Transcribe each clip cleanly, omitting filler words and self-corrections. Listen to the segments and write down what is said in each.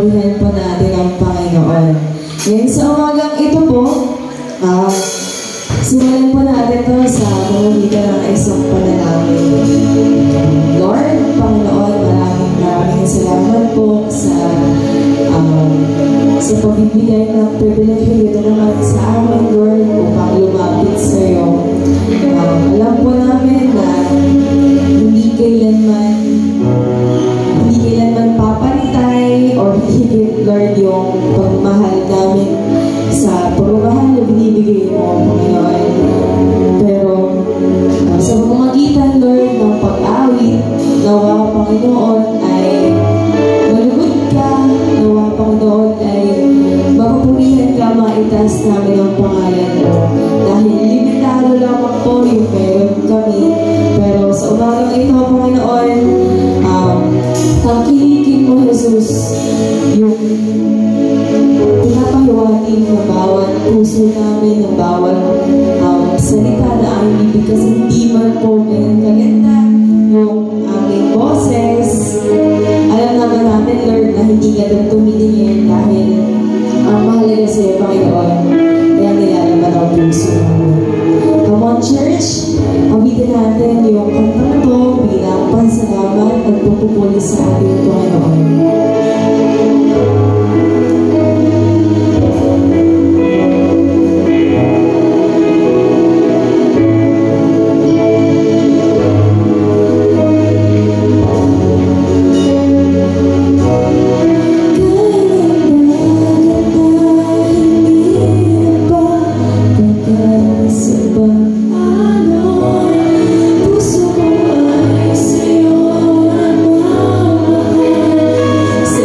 papurihan po natin ang Panginoon. Ngayon sa umagang ito po, simulan po natin ito sa pamamagitan ng isang panalangin. Lord, Panginoon, maraming salamat po sa pagbibigay ng pribilehyo ito naman sa amin, Lord, upang lumapit sa iyo. Alam po namin na hindi kailanman papantay or higit, Lord, yung pagmahal namin sa pagmamahal na binibigay mo, Panginoon. Pero sa pamamagitan, Lord, ng pag-awit, nawa, Panginoon, ay malugod ka, nawa, Panginoon, ay mapupurihan ka, maitaas namin ang pangalan mo. Dahil limitado lamang po yung meron kami. Pero sa umagang ito, Panginoon, tangkilikin mo, Jesus, yung pinapahiwatig na bawat puso namin, ng bawat salita na aming bibig, kasi hindi man po kaganda yung aming boses. Alam naman natin, Lord, na hindi ka doon tumitingin dahil ang mahalaga sa iyo, Panginoon, kaya nilalaman ang puso namin. Come on, church, awitin natin yung kantang to bilang pansalamat at pagpupuli sa ating Panginoon. Sa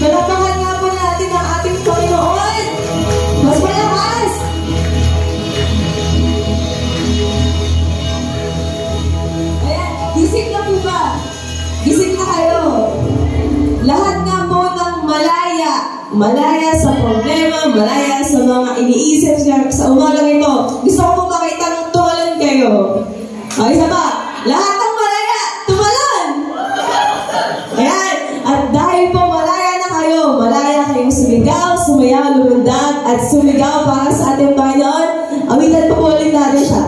Palakpakan nga po natin ang ating Panginoon. Mas malakas! Ayan, gising na po ba? Gising na kayo. Lahat nga po ng malaya. Malaya sa problema, malaya sa mga iniisip sa umagang ito. Gusto ko po makita ng tumalon kayo. Ay, isa pa. Lahat ng malaya, tumalon! Ayan. At dahil po malaya na kayo, malaya kayong sumigaw, sumayaw, lumundag, at sumigaw para sa ating Panginoon, awitan po ulit natin siya.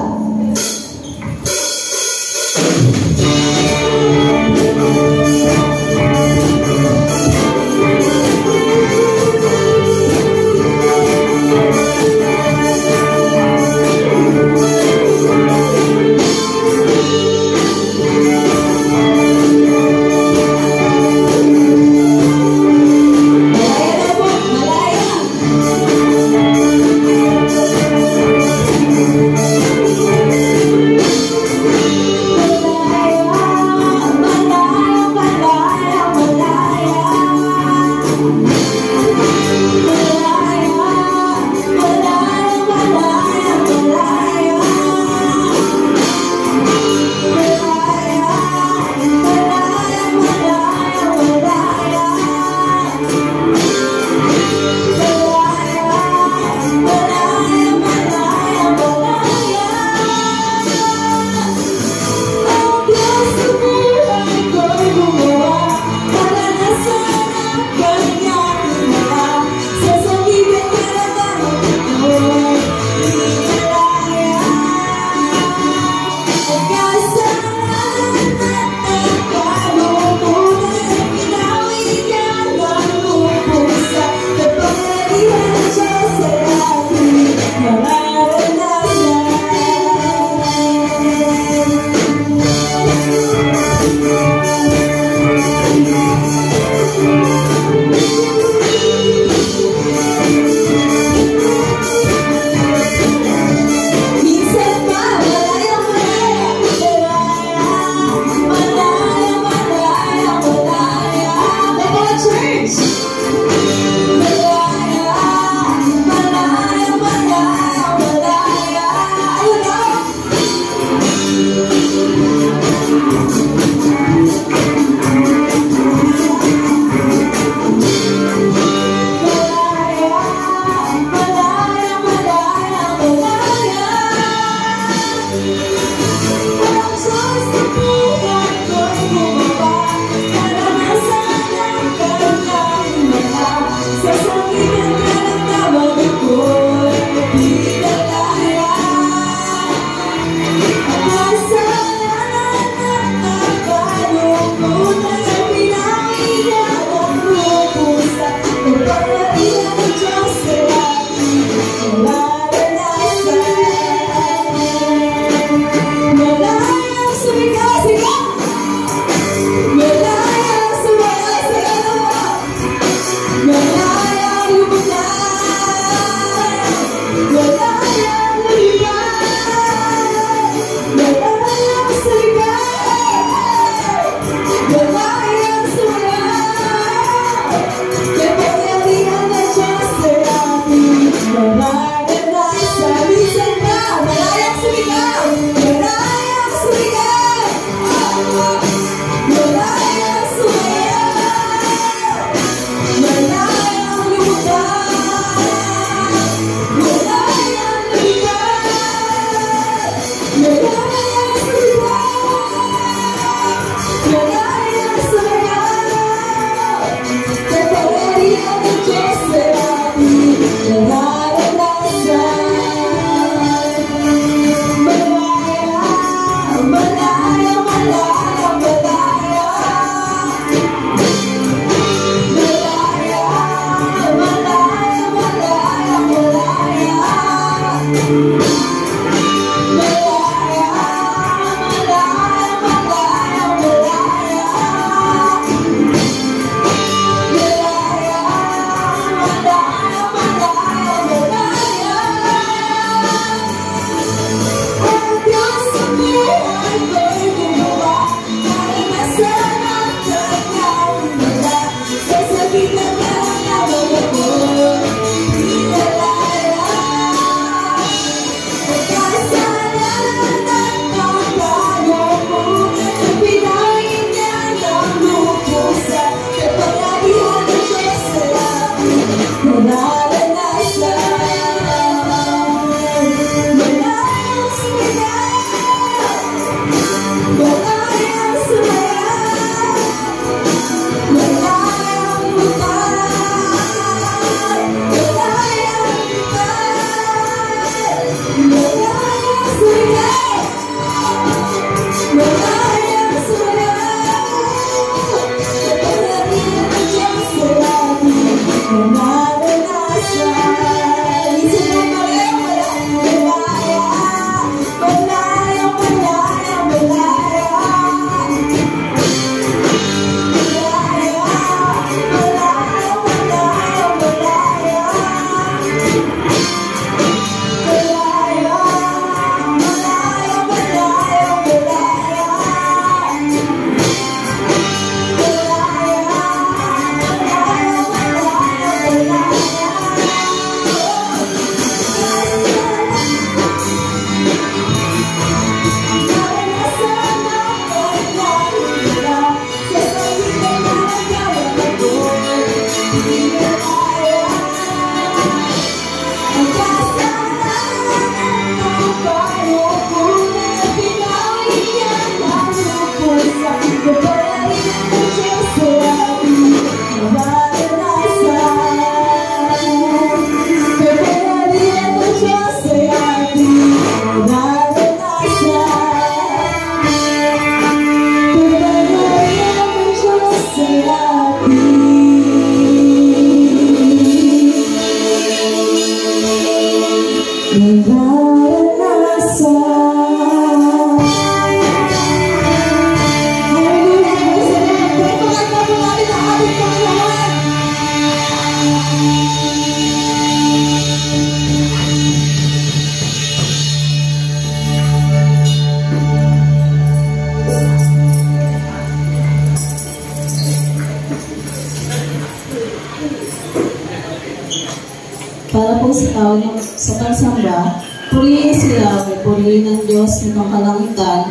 Para po sa tao sa pagsamba, purihin si Yahweh, purihin ng Diyos ng kalangitan.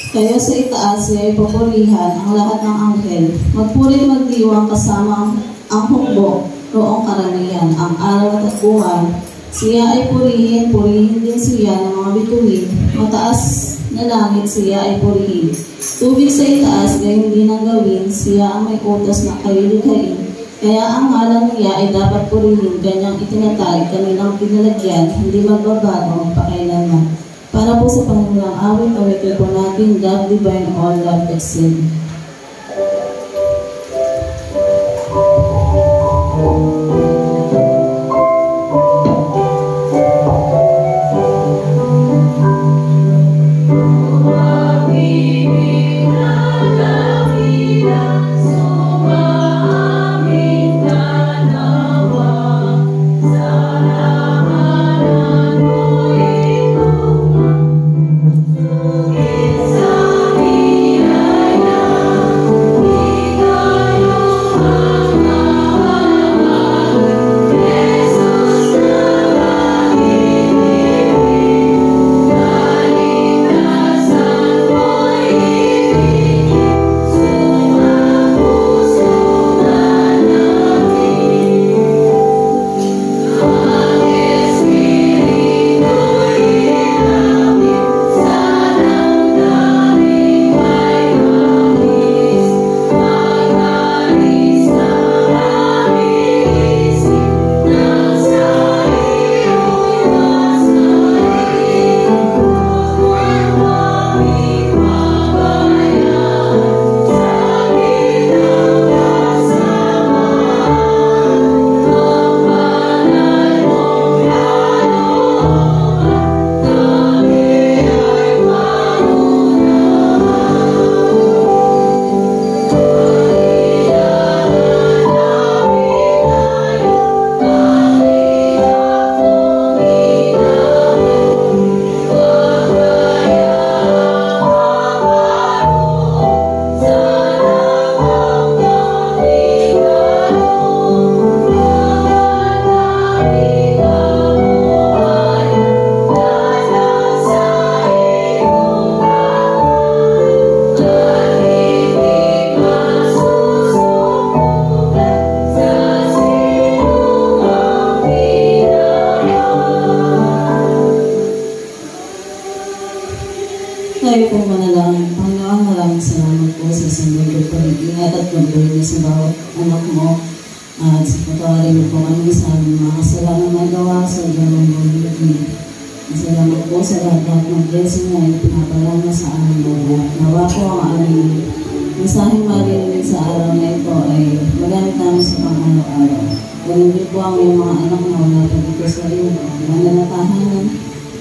Kayo sa itaas, siya ay papurihan ang lahat ng anghel. Magpuri magdiwang kasama ang hukbo, roong karamihan, ang araw at buwan. Siya ay purihin, purihin din siya ng mga bituin. Mataas na langit, siya ay purihin. Tubig sa itaas, gayon din ang gawin, siya ang may utos na kayo likhain. Kaya ang ngalan niya ay dapat purihin, ganyang itinatag, kanilang pinalagyan, hindi magbabago magpakailanman. Para po sa Panginoong awit, awitin po natin, God divine, all love exceed. Sa kami sa aming mga kasalanan na gawa sa Diyang Bumili. Salamat po sa lahat ng blessing na ipinapala niya sa aming buhay. Nawa po ang aming mensaheng marinig sa araw na ito ay magamit namin sa pang-araw-araw. Ganun din po ang iyong mga anak na wala pa dito sa iyo. Mananatahanan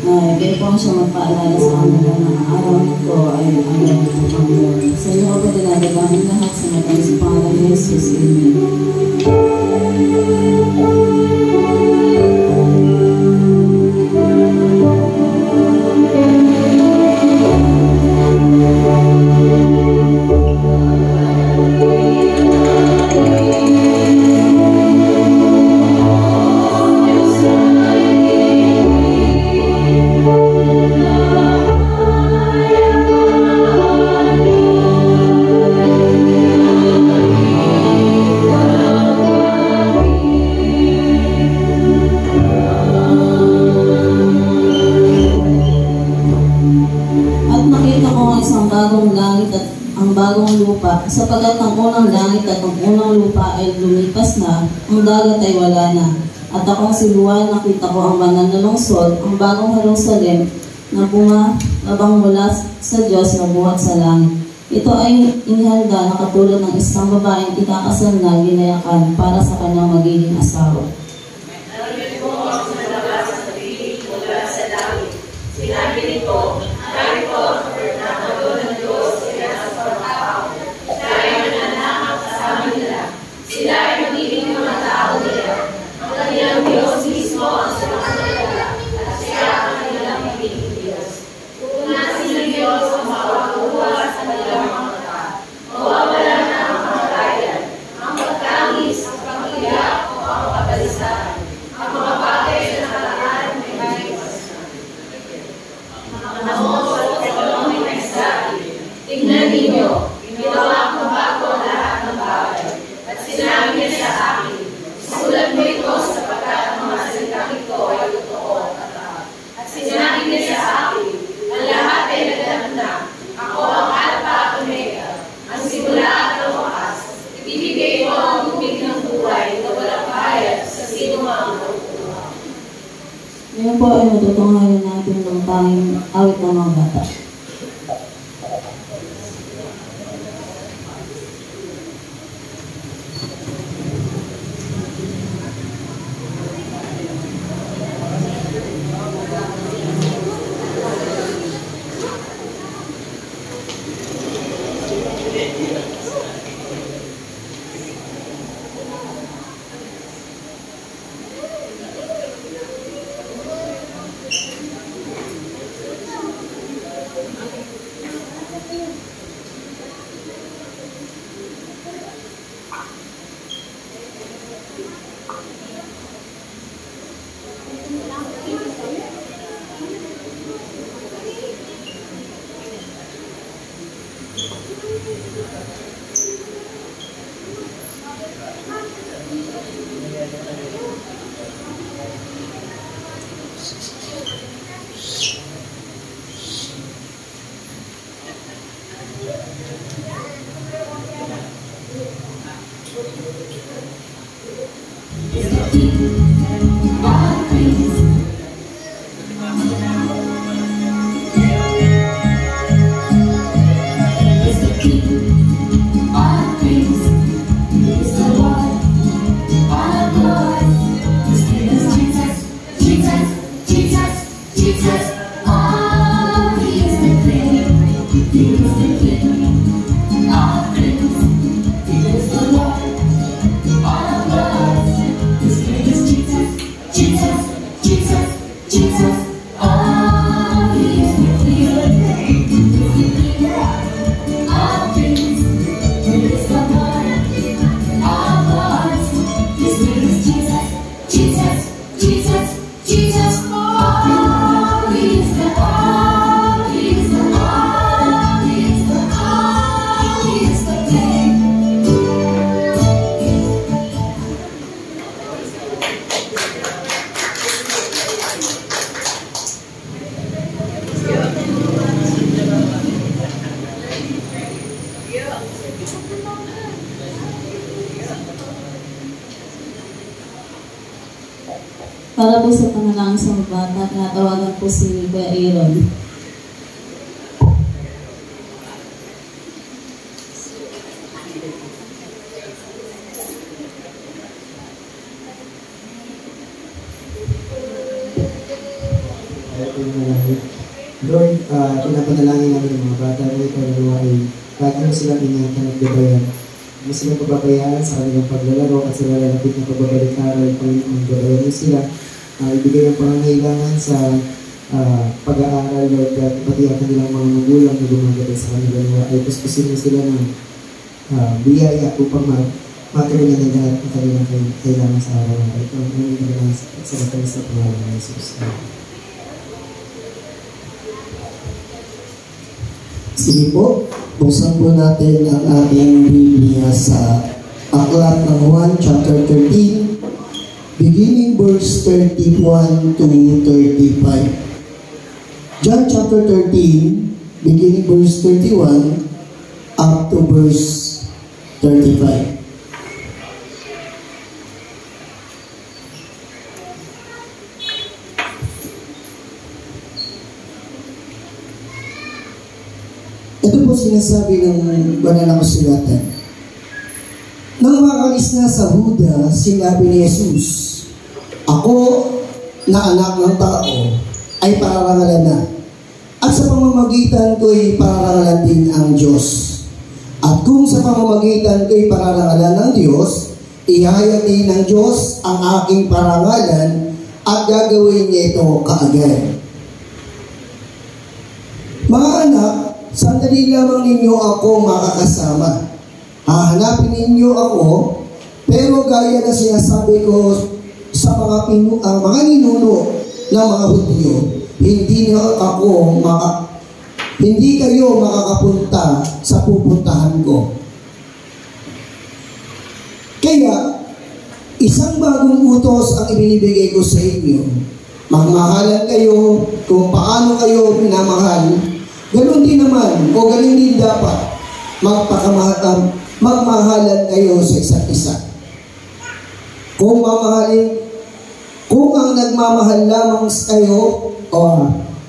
ay kayo po ang siya magpaalala sa kanila na ang araw nito ay ang araw ng Panginoon. Sa iyo ako dinadagawin lahat sa matamis pangalan ni Jesus. Amen. Sapagat ang unang langit at ang unang lupa ay lumipas na, ang dagat ay wala na. At akong si Juan, nakita ko ang banal na lungsod, ang bagong Jerusalem na bumabang mula sa Diyos na buhat sa langit. Ito ay inihalda na katulad ng isang babaeng ikakasal na ginayakan para sa kanyang magiging asawa. Sinabi nito, narito ang tabernakulo ng Diyos sa pagkatao. Sila ay magiging mga tao nila. Ang kanilang Diyos mismo ang sumasalala at siya ang kanilang magiging Diyos. Tutunasin ng Diyos ang makakuha sa kanilang mga mata. Mawawala na ang kamatayan, ang pagtangis, ang pag-iyak o ang kabalisahan. Ang mga bagay na nakaraan ay malipas na. Panahon sa pagkakalong ay nagsabi, tingnan ninyo, ginawa ko bago ang lahat ng bagay. At sinabi niya sa akin, isulat mo ito sapagkat ang mga salitang ito ay totoo at tapat. At sinabi niya sa akin, ang lahat ay naganap na. Ako ang Alpha at Omega, ang simula at ang wakas. Ibibigay ko ang tubig ng buhay na walang bayad sa sino mang nakukuha. Ngayon po ay matutunghayan natin ng tanging awit ng mga bata. Para po sa panalangin sa mga bata, tinatawagan po si Kuya Aaron. Lord, pinapanalangin namin ng mga bata na ito ay lagi mo silang ingatan at gabayan. Mo silang pababayaan sa kanilang paglalaro at sa lalapit na pagbabalik-aral. Panginoon, gabayan mo sila. Ibigay ang pangangailangan sa pag-aaral, Lord, at pati ang kanilang mga magulang na gumagabay sa kanila. Ay puspusin mo sila ng biyaya upang matuloy ng lahat ng kanilang kailangan sa araw-araw. Ito ang aming kailangan sa pangalan ng Jesus. Sige po, buksan po natin ang ating Biblia sa Aklat ng Juan, chapter 13, beginning verse 31 to 35. John chapter 13, beginning verse 31 up to verse 35. Ito po sinasabi ng banal na kasulatan. Nang makalis na sa Huda, sinabi ni Jesus, "Ako na anak ng tao ay pararangalan na, at sa pamamagitan ko'y pararangalan din ang Diyos. At kung sa pamamagitan ko'y pararangalan ng Diyos, ihayag din ng Diyos ang aking parangalan at gagawin niya ito kaagad." Mga anak, sandali lamang ninyo ako makakasama. Hahanapin ninyo ako, pero gaya na sinasabi ko sa mga ninuno ng mga Hudyo, hindi kayo makakapunta sa pupuntahan ko. Kaya, isang bagong utos ang ibinibigay ko sa inyo. Magmahalan kayo kung paano kayo minamahal. Ganun din naman, o ganun din dapat, magmahalan kayo sa isa't isa. Kung ang nagmamahal lamang kayo,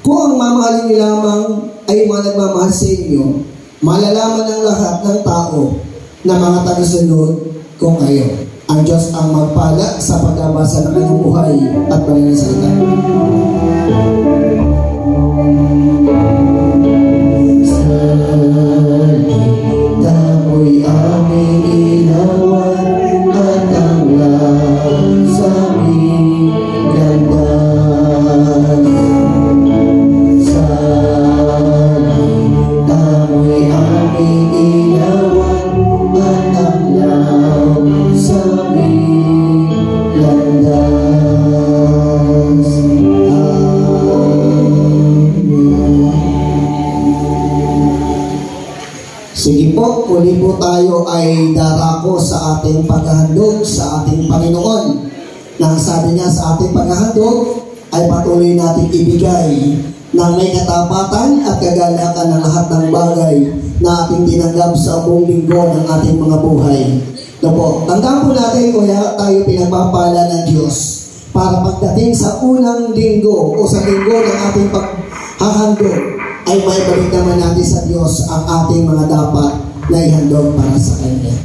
kung ang mamahalin niyo lamang ay mga nagmamahal sa inyo, malalaman ng lahat ng tao na mga tagasunod ko kayo. Ang Diyos ang magpala sa pagbabasa ng kanyang buhay at pananasalita. Mo'y aming ilawan at ang lahat sa aming landas. Sa kita mo'y aming ilawan at ang lahat sa aming landas. Sige po, muli po tayo ay darako sa ating paghahandog sa ating Panginoon. Nang sabi niya sa ating paghahandog ay patuloy natin ibigay ng may katapatan at kagalakan ng lahat ng bagay na ating tinanggap sa buong linggo ng ating mga buhay. Ito po, tandaan po natin kaya tayo pinagpapala ng Diyos para pagdating sa unang linggo o sa linggo ng ating paghahandog ay may balik naman natin sa Diyos ang ating mga dapat na ihandog para sa Kanya.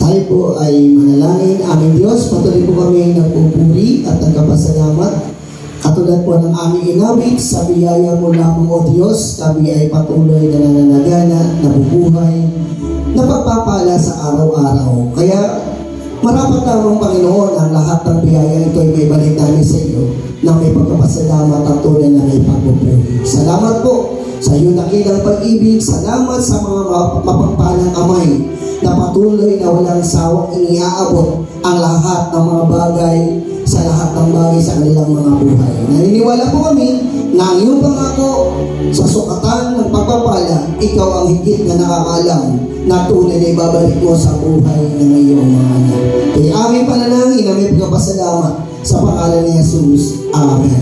Tayo po ay manalangin. Aming Diyos, patuloy po kami nagpupuri at nagpapasalamat. Katulad po ng aming inawit, sa biyaya mo lamang o Diyos, kami ay patuloy na nananagana, nabubuhay, napagpapala sa araw-araw. Kaya marapat lamang Panginoon ang lahat ng biyaya ito ay may balik namin sa iyo na may pagpapasalamat at tunay na may pagpupuri. Salamat po sa iyong dakilang pag-ibig. Salamat sa mga mapagpalang amay na patuloy na walang sawang iniaabot ang lahat ng mga bagay sa lahat ng bagay sa kanilang mga buhay. Naniniwala po kami na ang iyong pangako sa sukatan ng pagpapala, ikaw ang higit na nakakaalam na tunay na ibabalik mo sa buhay ng iyong mga anak. Kaya aming panalangin na may pagpapasalamat sa pangalan ni Jesus. Amen.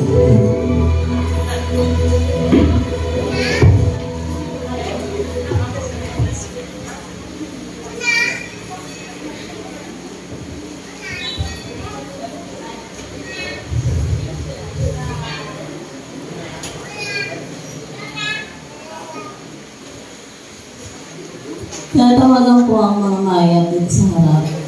Tinatawagan po ang mga maya dito sa harap.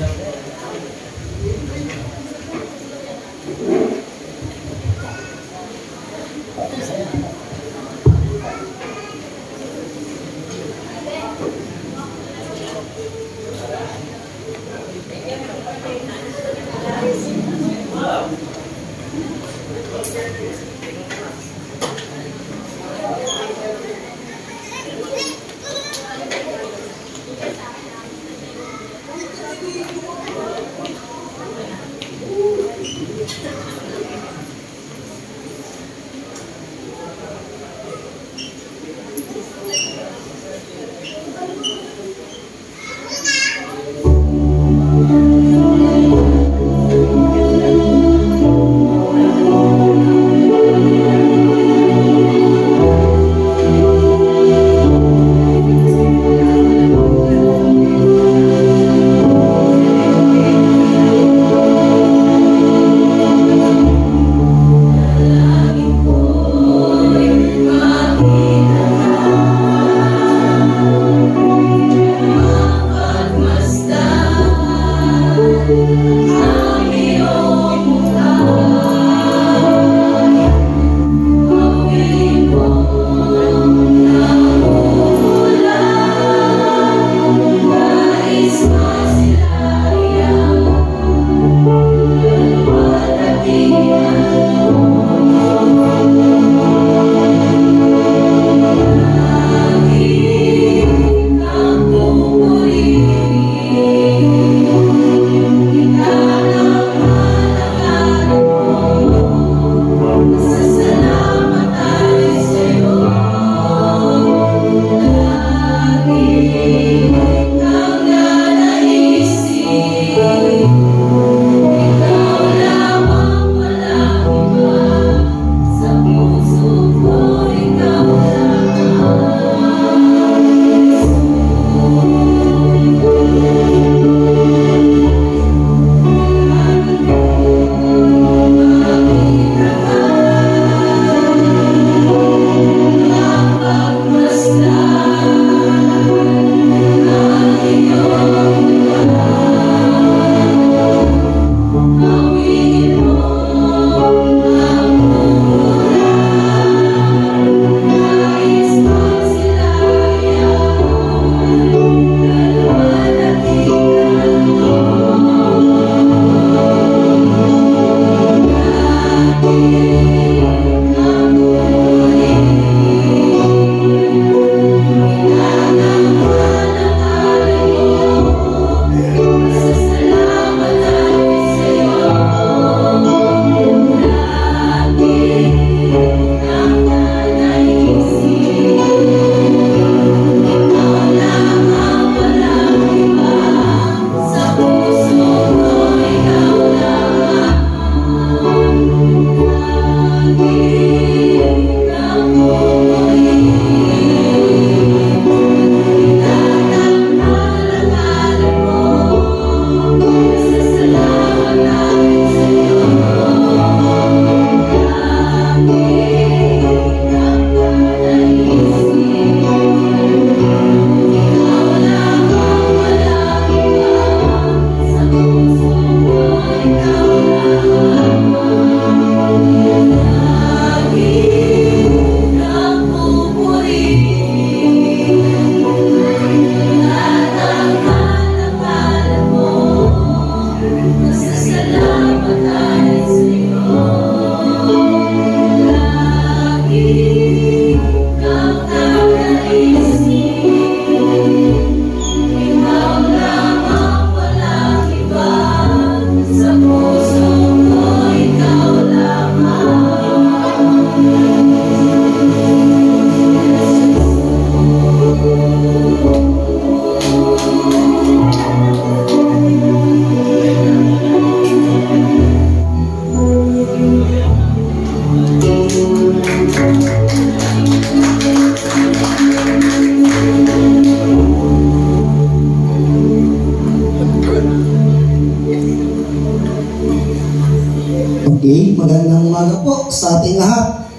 magandang umaga po sa ating lahat.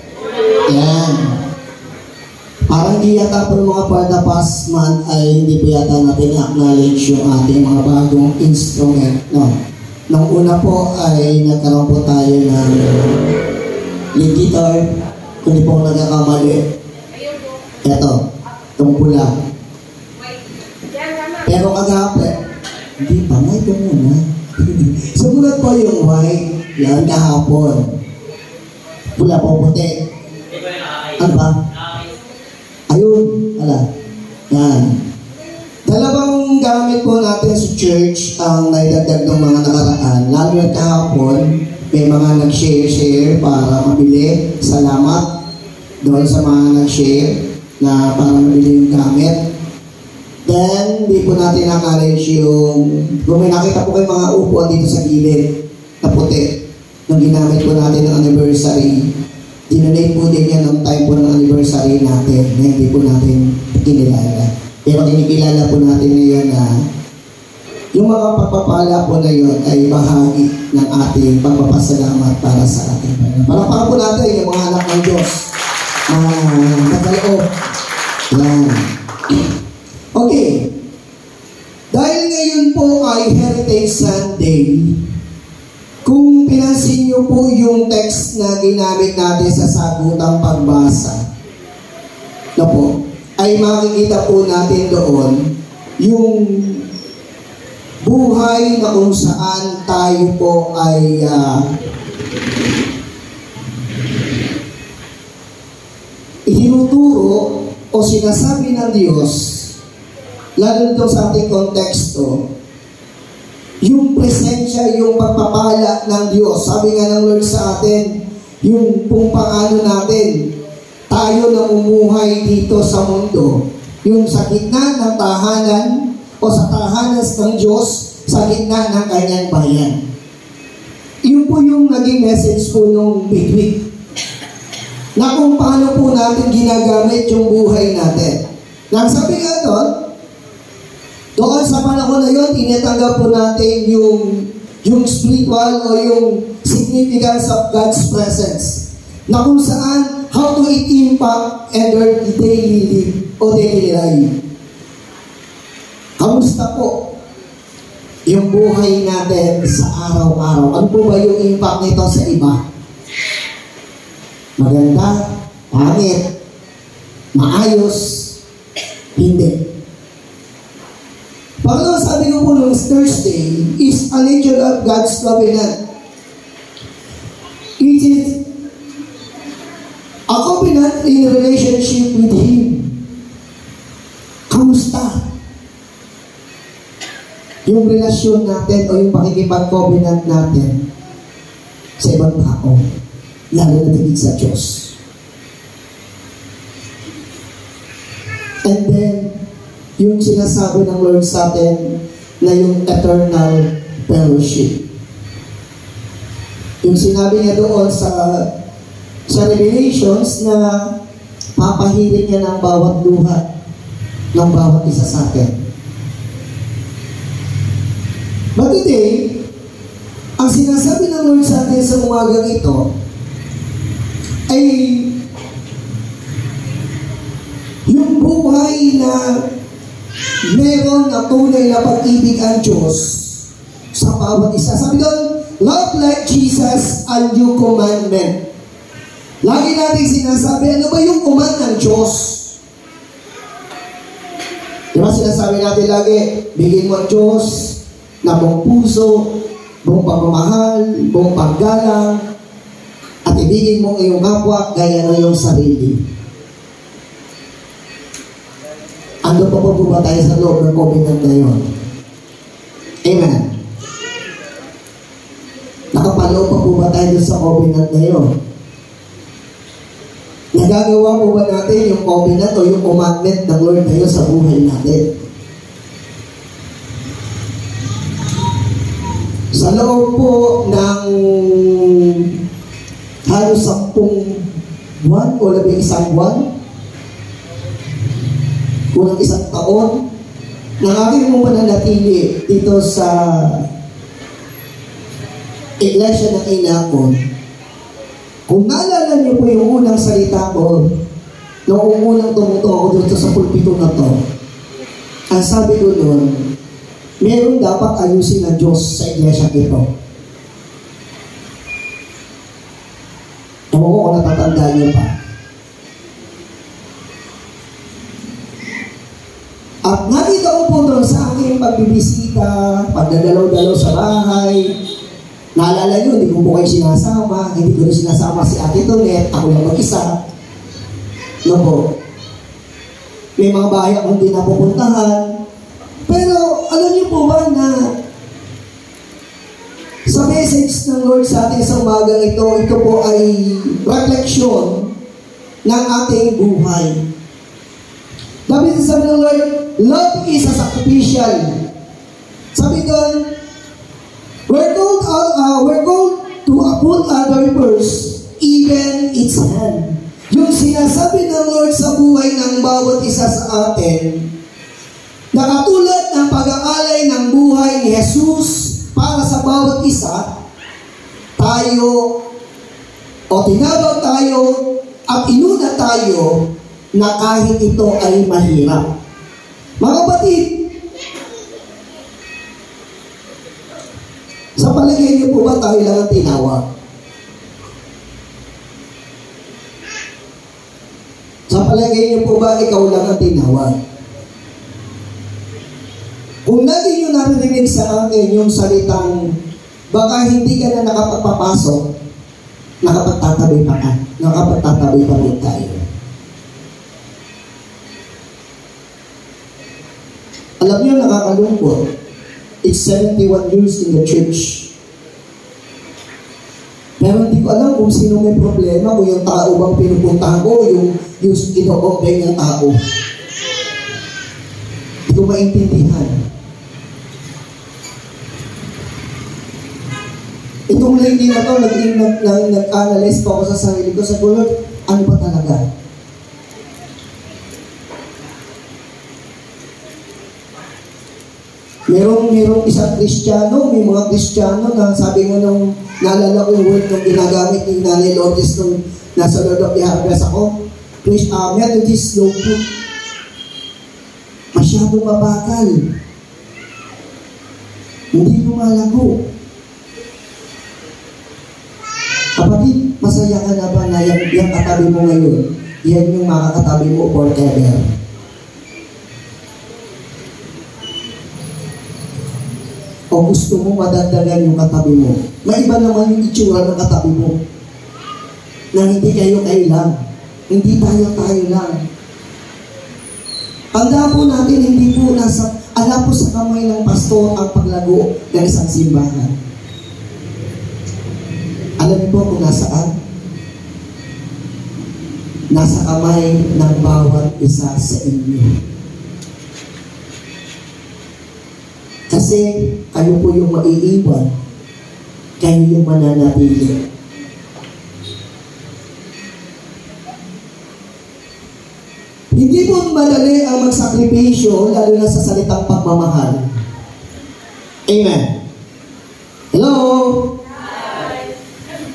Yan. Parang di yata po mga for the past month ay hindi po yata natin acknowledge yung ating mga bagong instrument. No? Nung una po ay nagkaroon po tayo ng lead guitar. Kung di po nagkakamali. Eto, itong pula. Pero kagapit, hindi pa, may ito muna. Sumunod po yung white. Yan, kahapon. Pula po puti. Ano ba? Ayun, ala. Yan. Dalawang gamit po natin sa church ang naidagdag ng mga nakaraan. Lalo na kahapon, may mga nag-share para mabili. Salamat doon sa mga nag-share na para mabili yung gamit. Then, di po natin na-college yung, kung may nakita po kayo mga upuan dito sa gilid na puti, nung ginamit po natin ng anniversary, dinonate po din yan ng time po ng anniversary natin na hindi po natin kinilala. Pero kinikilala po natin ngayon na yung mga pagpapala po na yun ay bahagi ng ating pagpapasalamat para sa ating Panginoon. Palakpakan po natin yung mga anak ng Diyos na nakaloob. Yan. Okay. Dahil ngayon po ay Heritage Sunday, kung pinansin niyo po yung text na ginamit natin sa sagutang pagbasa, na po, ay makikita po natin doon yung buhay na kung saan tayo po ay itinuturo o sinasabi ng Diyos, lalo nito sa ating konteksto, yung presensya, yung pagpapala ng Diyos. Sabi nga ng Lord sa atin, yung kung paano natin tayo namumuhay dito sa mundo, yung sa gitna ng tahanan o sa tahanan ng Diyos, sa gitna ng kanyang bayan. Yun po yung naging message po nung midweek. Na kung paano po natin ginagamit yung buhay natin. Nang sabi nga doon sa panahon na yun, tinatanggap po natin yung spiritual o yung significance of God's presence. Na kung saan, how to impact their daily life o daily life. Kamusta po yung buhay natin sa araw-araw? Ano po ba yung impact nito sa iba? Maganda, pangit, maayos, hindi. Pangalawa, sabi ko po nung Thursday, is a nature of God's covenant. It is a covenant in relationship with Him. Kamusta? Yung relasyon natin o yung pakikipag-covenant natin sa ibang tao, lalo na tigit sa Diyos. And then, yung sinasabi ng Lord sa atin na yung eternal fellowship. Yung sinabi niya doon sa Revelations na papahirin niya ng bawat luha ng bawat isa sa atin. But today, ang sinasabi ng Lord sa atin sa umagang ito ay yung buhay na meron na tunay na pag-ibig ang Diyos sa bawat isa. Sabi doon, love like Jesus, a new commandment. Lagi natin sinasabi, ano ba yung command ng Diyos? Diba sinasabi natin lagi, bigyan mo ang Diyos na buong puso, buong pagmamahal, buong paggalang, at ibigin mo ang iyong kapwa gaya ng iyong sarili. Ando pa po ba tayo sa loob ng covenant na yun? Amen. Nakapaloob pa po ba tayo sa covenant na yun? Nagagawa po ba natin yung covenant o yung commandment ng Lord na yun sa buhay natin? Sa loob po ng halos 10 buwan o 11 buwan, kulang 1 taon, nang aking mo mananatili dito sa iglesia ng Inakon, Kung naalala niyo po yung unang salita ko, noong unang tumuto ako dito sa pulpito na to, ang sabi ko noon, meron dapat ayusin ng Diyos sa iglesia ito. Ewan ko kung natatandaan niyo pa. At nakita ko po doon sa aking pagbibisita, pagdadalaw-dalaw sa bahay, naalala nyo, hindi ko po kayo sinasama, hindi ko rin sinasama si Ate Tonet, ako lang mag-isa. No po. May mga bahay akong hindi napupuntahan. Pero, alam niyo po ba na sa message ng Lord sa atin sa umagang ito po ay refleksyon ng ating buhay. Dapat sabi ng Lord, love is a sacrificial. Sabi doon, we're called to put other first, even its hand. Yung sinasabi ng Lord sa buhay ng bawat isa sa atin, na katulad ng pag-aalay ng buhay ni Jesus para sa bawat isa, tayo o tinawag tayo at inuna tayo na kahit ito ay mahirap. Mga kapatid, sa palagay niyo po ba tayo lang ang tinawag? Sa palagay niyo po ba ikaw lang ang tinawag? Kung lagi niyo naririnig sa akin yung salitang baka hindi ka na nakapagpapasok, nakapagtatabi pa rin tayo. Alam niyo, nakakalungkot. It's 71 years in the church. Pero hindi ko alam kung sino may problema, kung yung tao bang pinupuntahan ko, yung ino-obey ng tao. Hindi ko maintindihan. Itong lady na to, nag-analyze pa ako sa sarili ko, sa Lord, ano ba talaga? Merong isang Kristiyano, may mga Kristiyano na sabi nga nung naalala ko yung word nung ginagamit ni Nanay Lourdes nung nasa Lord of the Harvest ako, Methodist slow food. Masyadong mabakal. Hindi lumalago. Kapatid, masaya ka na ba na yung katabi mo ngayon, yan yung makakatabi mo forever? O gusto mo madagdagan yung katabi mo? Maiba naman yung itsura ng katabi mo. Na hindi kayo lang. Hindi tayo lang. Tanda po natin, hindi po ala po sa kamay ng pastor ang paglago ng isang simbahan. Alam niyo po kung nasaan? Nasa kamay ng bawat isa sa inyo. Kasi kayo po yung maiiwan, kayo yung mananatili. Hindi po madali ang magsakripisyo, lalo na sa salitang pagmamahal. Amen. Hello? Hi.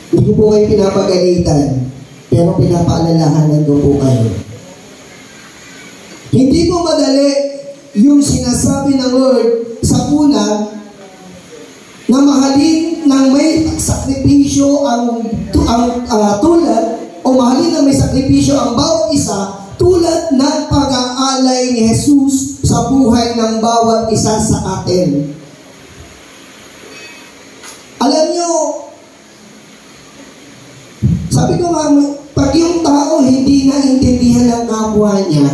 Hindi ko po kayo pinapagalitan, pero pinapaalalahanan ko po kayo. Hindi po madali yung sinasabi ng Lord sa una na mahalin ng may sakripisyo ang tulad o mahalin ng may sakripisyo ang bawat isa tulad ng pag-aalay ni Jesus sa buhay ng bawat isa sa atin. Alam nyo, sabi ko nga, pag yung tao hindi naintindihan ng kapwa niya,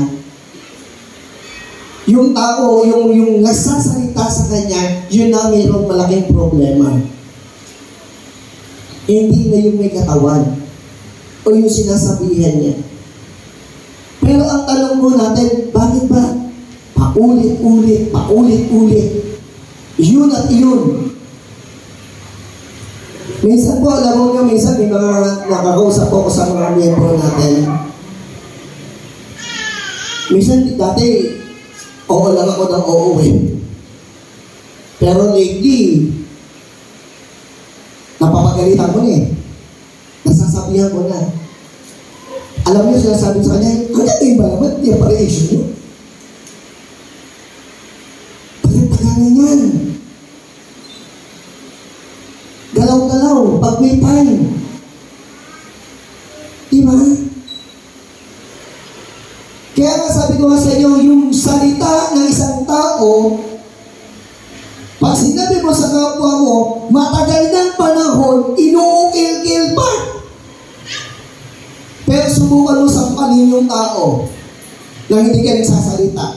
yung tao, yung nagsasalita sa kanya, yun na mayroong malaking problema. Hindi na yung may katawan o yung sinasabihan niya. Pero ang tanong mo natin, bakit ba? Paulit-ulit. Yun at yun. Minsan po, alam mo nga, minsan may mga nakakausap po ko sa mga miyembro natin. Minsan, dati, oo lang ako ng oo eh. Pero lately, napapagalitan ko eh. sabihan mo na. Alam niyo, sinasabi sa kanya, ang galing ba naman? Di pa reaction niyo. Pagkagalan yan. Galaw-galaw, pag may time. Diba? Kaya nga sabi ko nga sa inyo, yung salita ng isang tao, pag sinabi mo sa kapwa mo, matagal ng panahon, inuukil-kil pa. Pero subukan mo sa paninyong tao na hindi ka nagsasalita.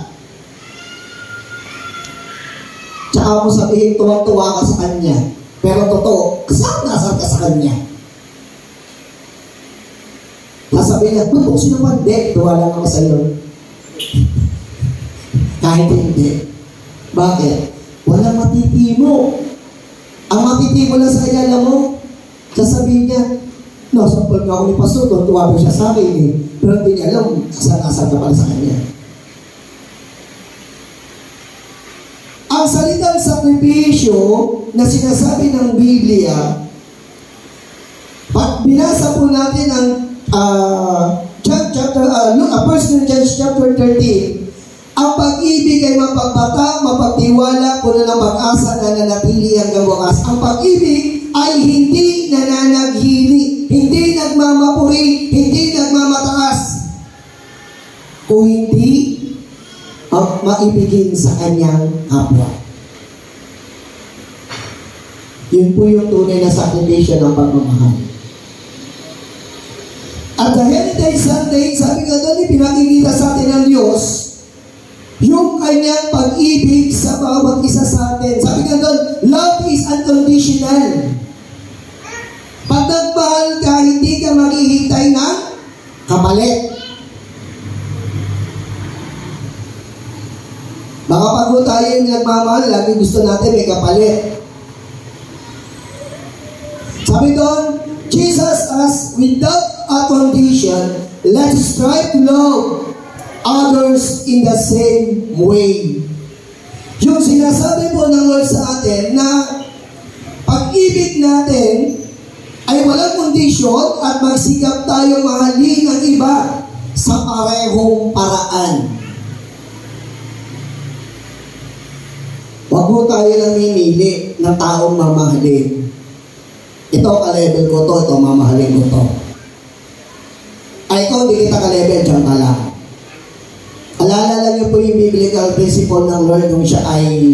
Tsaka mo sabihin, tuwang-tuwa ka sa kanya. Pero totoo, kasama ka sa kanya. Sasabihin niya, totoo sino man, di, tuwa lang ako sa iyo. Kahit hindi. Bakit? Walang matitimo. Ang matitimo lang sa kanya, alam mo, sasabihin niya, nasampal ka ako ni Pastor, tuwa siya sa akin eh. Pero hindi niya alam, asal-asal ka pala sa kanya. Ang salitang sakripisyo na sinasabi ng Biblia, pag binasa po natin ang 1 Corinthians chapter 13, ang pag-ibig ay mapagbata, mapagtiwala, puno ng pag-asa na nanatili hanggang wakas. Ang pag-ibig ay hindi nananaghili, hindi nagmamapuri, hindi nagmamataas. Kung hindi maibigin sa kanyang kapwa. Yun po yung tunay na sakripisyo ng pagmamahal. At the Heritage Sunday, sabi nga doon, pinakikita sa atin ng Diyos yung kanyang pag-ibig sa bawat isa sa atin. Sabi nga doon, love is unconditional. Pag nagmahal ka, hindi ka maghihintay ng kapalit. Baka pag tayo yung nagmamahal, lagi gusto natin may kapalit. Sabi doon, Jesus as without a condition, let's strive to love others in the same way. Yung sinasabi po ng Lord sa atin na pag-ibig natin ay walang kondisyon at magsikap tayong mahalin ang iba sa parehong paraan. Huwag mo tayo nang mimili ng taong mamahalin. Ito ka-level ko to, ito mamahalin ko to. Ay, ikaw hindi kita ka-level, dyan ka lang. Alala niyo po yung biblical principle ng Lord nung siya ay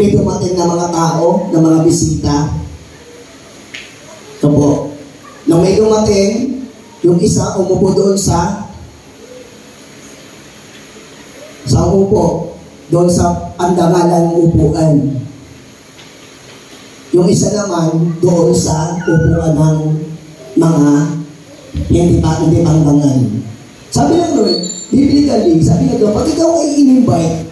may dumating na mga tao, na mga bisita. Ito po. Nung may dumating, yung isa umupo doon sa upo, doon sa andangan ng upuan. Yung isa naman, doon sa upuan ng mga hindi pangbangan. Sabi ng Lord, biblically, sabi nga doon, pag ikaw ay in-invite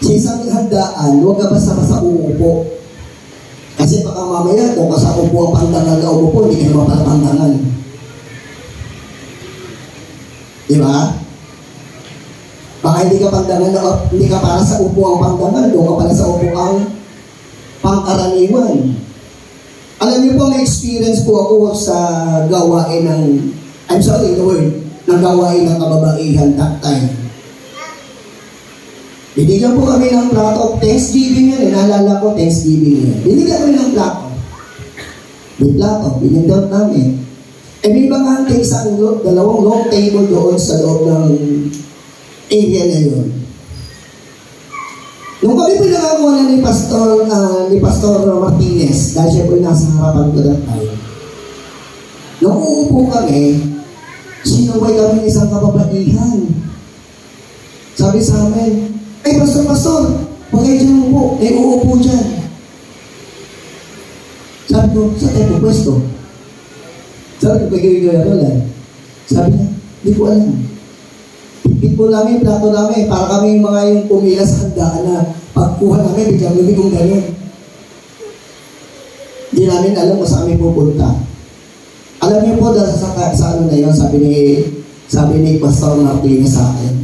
sa isang handaan, huwag ka basta-basta uupo. Kasi baka mamaya, kung ka sa upo ang pangdangan na umupo, hindi ka naman pala pangdangan. Di ba? Baka hindi ka pangdangan na, hindi ka para sa upo ang pangdangan, doon ka pala sa upo ang pangkaraniwan. Alam niyo po, may experience po ako sa gawain ng, I'm sorry, the word, ng gawain ng kababaihan that time. Binigyan po kami ng plato, Thanksgiving yan, naalala ko, Thanksgiving yan. Binigyan kami ng plato. May plato, binigyan namin. E may mga isang dalawang long table doon sa loob ng area na yun. Nung kami pinangakuha na ni Pastor Martinez, dahil siya po nasa harapan ko that time, nung uupo kami, sinubay kami ng isang kababaihan. Sabi sa amin, ay Pastor, huwag kayo dyan uupo, ay uupo dyan. Sabi ko, saan tayo po pwesto? Sabi ko, kagawin ko lang. Sabi niya, hindi ko alam. Pipit po namin, plato namin, para kami mga yung pumila sa handaan na pagkuha namin, biglang lumigong ganyan. Hindi namin alam kung saan kami pupunta. Alam niyo po, dahil sa ano na yun, sabi ni Pastor Martinez sa akin,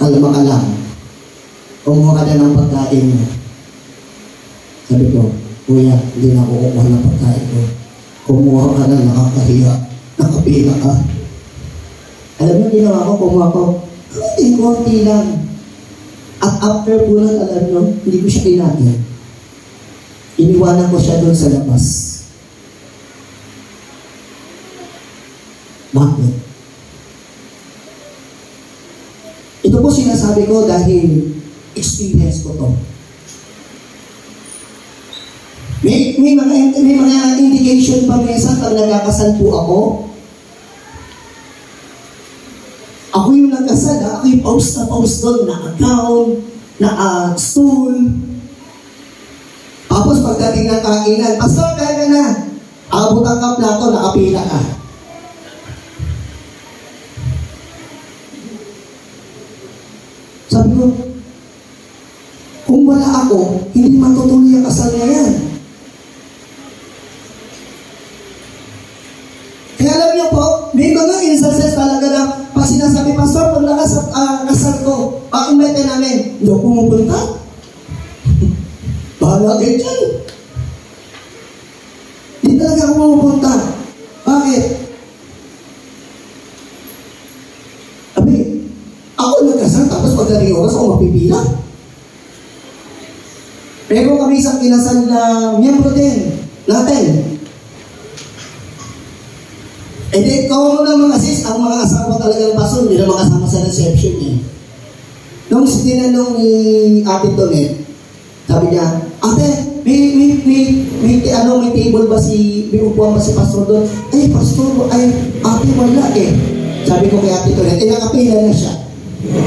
alam ka lang, kumuha ka na ng pagkain mo. Sabi ko, kuya, hindi na ako kumuha ng pagkain ko. Kumuha ka na, nakakahiya. Nakapila ka. Alam mo, ginawa ko, kumuha ko. Konti lang. At after po lang, alam nyo, hindi ko siya kinain. Iniwanan ko siya doon sa labas. Bakit? Ito po sinasabi ko dahil experience ko to. May mga indication pa minsan pag nagkakasal po ako. Ako yung nagkasal, ako yung pause doon, na-gown, na-stool. Tapos pagdating ng kainan, pastor, kaya ka na. Abot ang plato, nakapila ka. Sabi ko, kung wala ako, hindi matutuloy ang kasal na yan. Kaya alam niyo po, may mga instances talaga na pag sinasabi, pastor, punta ka sa kasal ko, pag-invite namin, hindi ako pumupunta. Bahala kayo dyan. Hindi talaga ako pumupunta. Bakit? Abi, ako nagkasal, tapos pagdating oras ako mapipila. Pero kami isang kinasal na miyembro din natin. E di, kawan mo ng mga sis, ang mga asawa talagang paso, hindi na makasama sa reception eh. Nung tinanong ni Ate Tonet, sabi niya, ate, may table ba may upuan ba si pastor doon? Ay, pastor, ate, wala eh. Sabi ko kay Ate Tonet, nakapila na siya.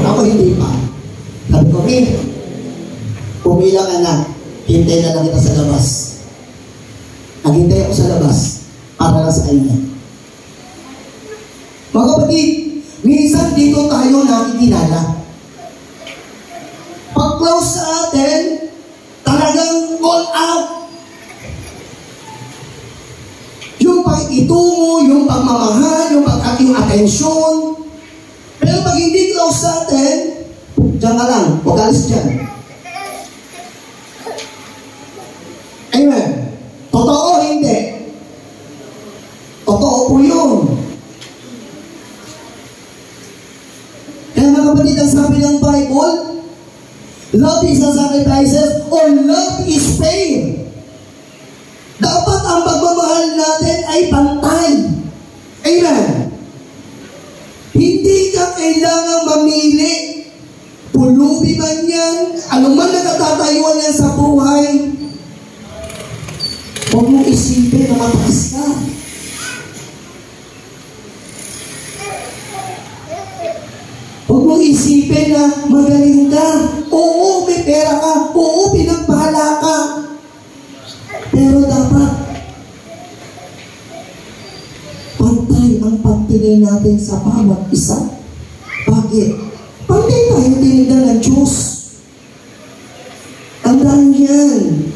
Ako hindi pa. Sabi ko, pumila ka na, hintay na lang kita sa labas. Naghintay ako sa labas, para lang sa kanya. Mga kapatid, minsan dito tayo nakikilala. Pag-close sa atin, talagang all out. Yung pag-itungo, yung pagmamahal, yung atensyon. Pero pag hindi close sa atin, diyan ka lang, huwag alis dyan. Amen. Totoo, hindi. Totoo po yun. Kaya mga kapatid, ang sabi ng Bible, love is a sacrifice or love is fair. Dapat ang pagmamahal natin ay pantay. Amen. Hindi ka kailangang mamili. Pulubi man yan, anuman nakatatayuan yan sa buhay. Huwag mong isipin na mataas ka. Huwag mong isipin na magaling ka. Oo, may pera ka. Oo, pinagbahala ka. Pero dapat pantay ang pagtingin natin sa bawat isa. Bakit? Pantay tayo tinignan ng Diyos. Tandaan yan.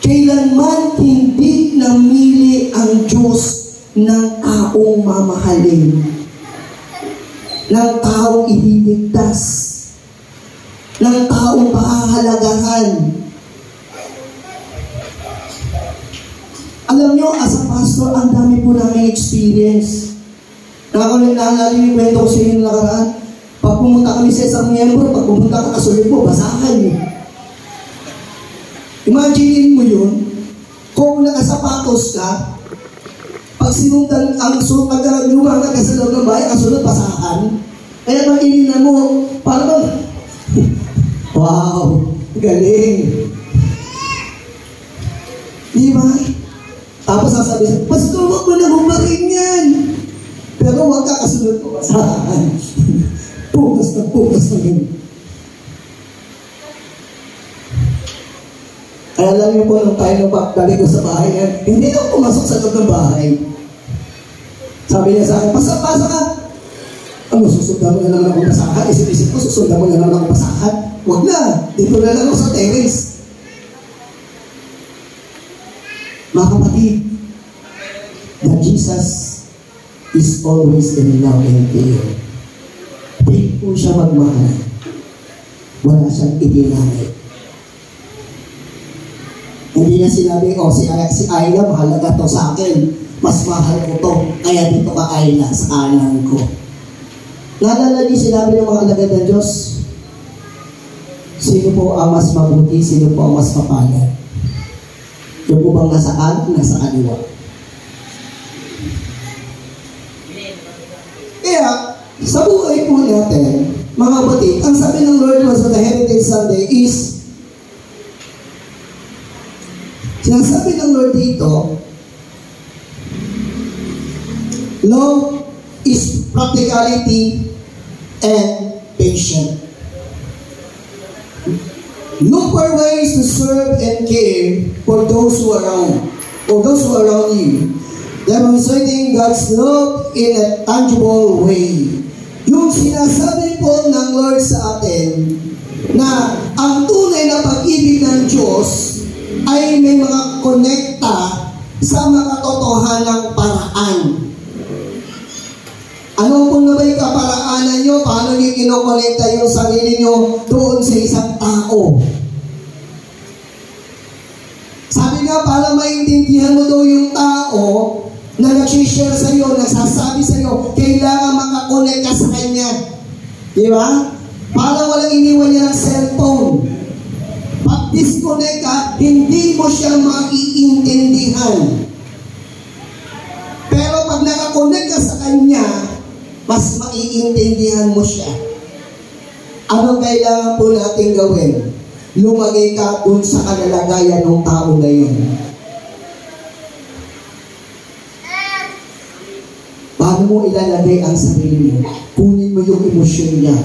Kailanman hindi namili ang Diyos ng taong mamahalin, ng taong ililigtas, ng taong pahahalagahan. Alam nyo, as a pastor, ang dami po namin experience. Naalala yung kwento ko sa inyo nakaraan. Pag pumunta kami sa isang miyembro, pag pumunta ka kasulit mo, basahan eh. Imagine mo yun, kung nakasapatos ka, pag sinundan ang sukat ka, lumaga ka sa loob ng bahay, kasunod, basahan. Kaya mag-ininan mo, para ba? Wow, galing. Di ba? Tapos sasabihin, pastor, wag mo na humarin yan. Pero wag ka kasunod mo basahan. Pugas na yun. Kaya alam niyo po, nung tayo balik ko sa bahay yan, hindi ako pumasok sa loob ng bahay. Sabi niya sa akin, pasok ka. Ano, susundan mo na naman akong basahan? Isip-isip ko, susundan mo na naman akong basahan? Huwag na, dito na lang ako sa terrace. Mga kapatid, that Jesus is always in love and care. Hindi po siya magmahal. Wala siyang ibinangit. Hindi na sinabi, si Ayla, mahalaga to sa akin. Mas mahal ko to. Kaya dito ka, Ayla, sa kanan ko. Naalala niyo sinabi ng mga alagad ng Diyos? Sino po ang mas mabuti? Sino po ang mas mapalad? Yung po bang nasa kanan? Nasa kaliwa. Kaya, sa buhay po natin, mga kapatid, ang sabi ng Lord was on the Heritage Sunday is, sinasabi ng Lord dito, love is practicality and patient. Look for ways to serve and care for those who are around you. Demonstrating God's love in a tangible way. Yung sinasabi po ng Lord sa atin na ang tunay na pag-ibig ng Diyos ay may mga konekta sa mga totohanang paraan. Ano po na ba yung kaparaanan nyo? Paano nyo kinokonekta yung sarili nyo doon sa isang tao? Sabi nga, para maintindihan mo daw yung tao na nag-share sa iyo, nagsasabi sa iyo, kailangan makakonect ka sa kanya. Di ba? Para walang iniwan niya ng cellphone. Pag disconnect ka, hindi mo siya maiintindihan. Pero pag nakakonect ka sa kanya, mas maiintindihan mo siya. Anong kailangan po natin gawin? Lumagay ka dun sa kalalagayan ng tao na yun. Paano mo ilalagay ang sarili mo? Kunin mo yung emosyon niya,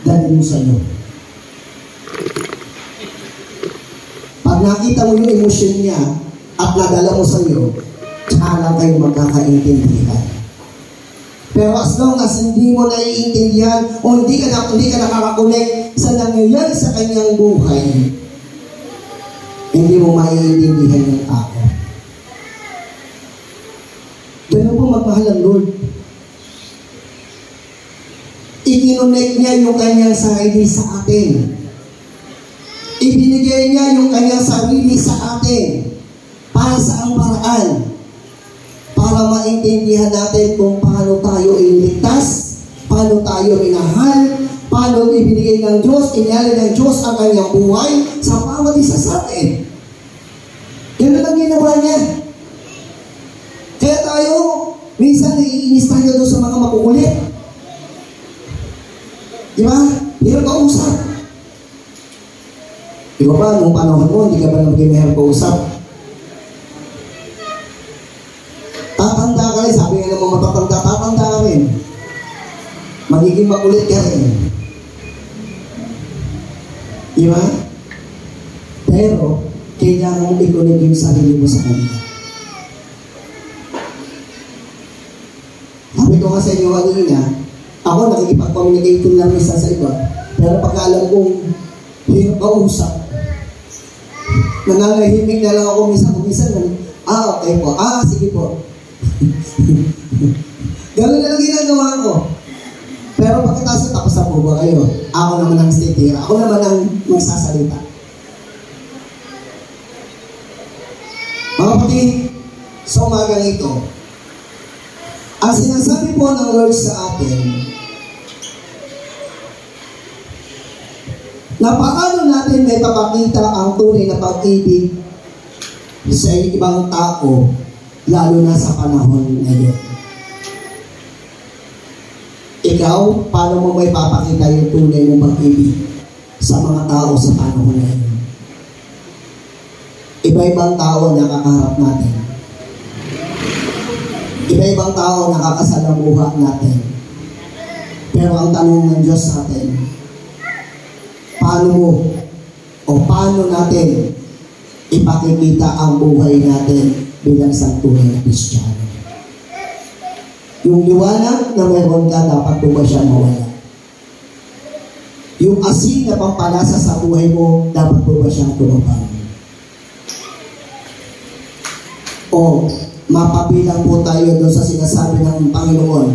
dalhin mo sa iyo. Pag nakita mo yung emosyon niya at nadala mo sa iyo, tsaka lang kayo magkakaintindihan. Pero as long as hindi mo naiintindihan o hindi ka nakakakonek sa nangyayari sa kanyang buhay, hindi mo maiintindihan yung tao. Ganun po magmahal ang Lord. Ikinonect niya yung kanyang sarili sa atin. Ibinigay niya yung kanyang sarili sa atin. Para sa ang paraan? Para maintindihan natin kung paano tayo iligtas, paano tayo minahal, paano ibinigay ng Diyos, inyali ng Diyos ang kanyang buhay sa bawat isa sa atin. Ganun ang ginawa niya. Kaya tayo, minsan naiinis tayo doon sa mga makukulit. Di ba? Hirap kausap. Di ba ba, nung panahon mo, hindi ka ba naging mahirap kausap? Tatanda ka rin, sabi nga ng mga matatanda, tatanda ka rin. Magiging makulit ka rin. Di ba? Pero, kailangan mong ikunig yung sarili mo sa kanila. Sabi ko nga sa inyo kanina, ako nakikipag-communicate lang isa sa iba. Pero pagka alam kong hirap kausap, nananahimik na lang ako minsan. Okay po. Sige po. Gano'n na lang ginagawa ko. Pero pagkatapos tapos na po ba kayo? Ako naman ang stitira. Ako naman ang magsasalita. Mga kapatid, sa umagang ito, ang sinasabi po ng Lord sa atin, na paano natin may papakita ang tunay na pag-ibig sa ibang tao, lalo na sa panahon ngayon. Ikaw, paano mo may papakita yung tunay mong pag-ibig sa mga tao sa panahon ngayon? Iba-ibang tao nakakaharap natin. Iba-ibang tao nakakasalamuha natin. Pero ang tanong ng Diyos sa atin, paano natin ipakikita ang buhay natin bilang isang tunay na Kristiyano? Yung liwanag na meron ka, dapat po ba siya mawala? Yung asin na pampalasa sa buhay mo, dapat po ba siyang tumabang? O mapabilang po tayo doon sa sinasabi ng Panginoon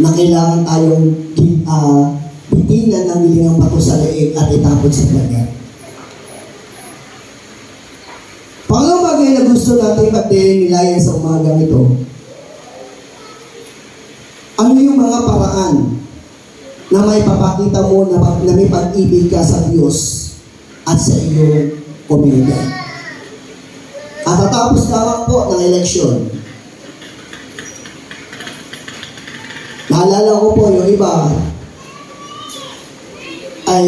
na kailangan tayong bitinan ng milingang bato sa leeg at itapon sa dagat. bagay na gusto natin pagdinilayan sa umagang ito. Ano yung mga paraan na may papakita mo na may pag-ibig ka sa Diyos at sa iyong komunidad? At tatapos lamang po ng eleksyon. Naalala ko po yung iba ay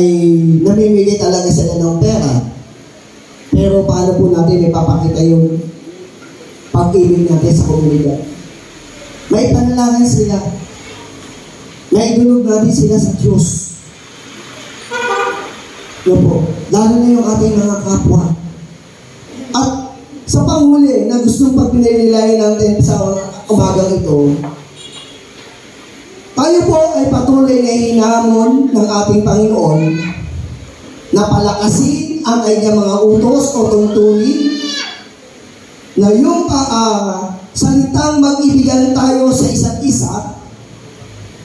namimili talaga sila ng pera. Pero paano po natin ipapakita yung pag-ibig natin sa komunidad? May panalangin sila. May idulog natin sila sa Diyos. Yan po. Lalo na yung ating mga kapwa. At sa panghuli na gustong pagpinililayan natin sa umagang ito, tayo po ay patuloy na hinamon ng ating Panginoon na palakasin ang kanyang mga utos o tungtulin na yung salitang mag-ibigan tayo sa isa't isa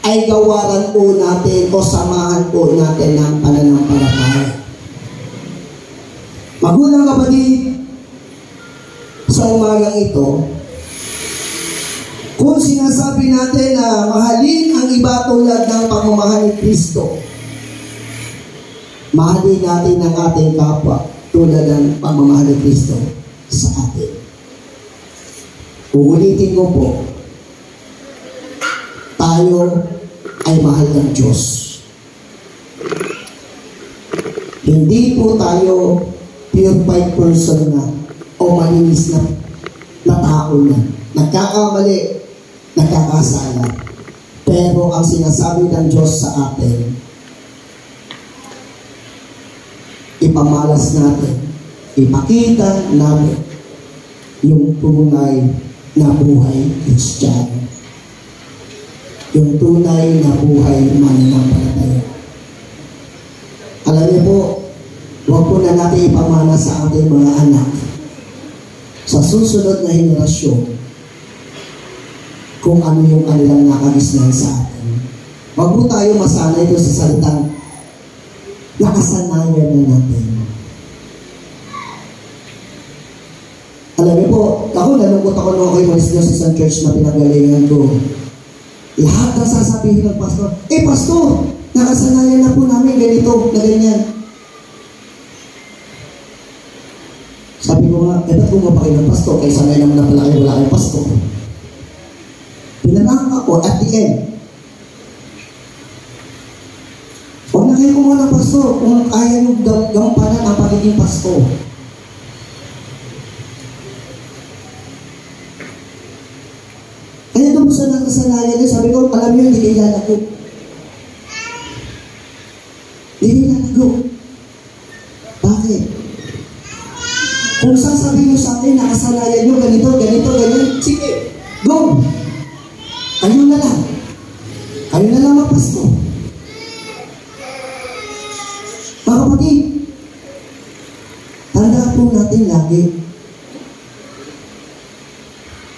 ay gawaran po natin o samahan po natin ng pananampalataya. Magulang kapatid, sa umagang ito, kung sinasabi natin na mahalin ang iba tulad ng pagmamahal ni Kristo, mahalin natin ang ating kapwa tulad ng pagmamahal ni Kristo sa atin. Uulitin ko po, tayo ay mahal ng Diyos. Hindi po tayo purified person na o malinis na tao na. Nagkakamali, nagkakasala. Pero ang sinasabi ng Diyos sa atin, ipamalas natin, ipakita namin yung tunay na buhay Kristiyano. Yung tunay na buhay mananampalataya. Alam niyo po, huwag po na natin ipamana sa ating mga anak sa susunod na henerasyon kung ano yung kanilang nakagisnan sa atin. Huwag po tayo masanay ito sa salitang nakasanayan na natin. Alam niyo po, ako nalungkot ako nung ako'y malis sa isang church na pinagalingan ko. Lahat ng sasabihin ng pastor, pastor, nakasanayan na po namin ganito, na ganyan. Sabi ko nga, ba't bumaba kayo ng pastor? Kaya sanay naman na pala kayo, wala kayong pastor. Pinanakak ako at the end. Huwag na kayo kumuha ng pastor kung kaya nyo gampanan ang pagiging pastor. Kaya doon sa nakasanayan niya, sabi ko, alam nyo, hindi kayo lalago. Hindi lalago. Bakit? Kung sasabihin nyo sa akin, nakasanayan nyo, ganito, ganito, ganyan, sige, go! Kayo na lang. Kayo na lang magpasto. Mga kapatid, tandaan po natin lagi,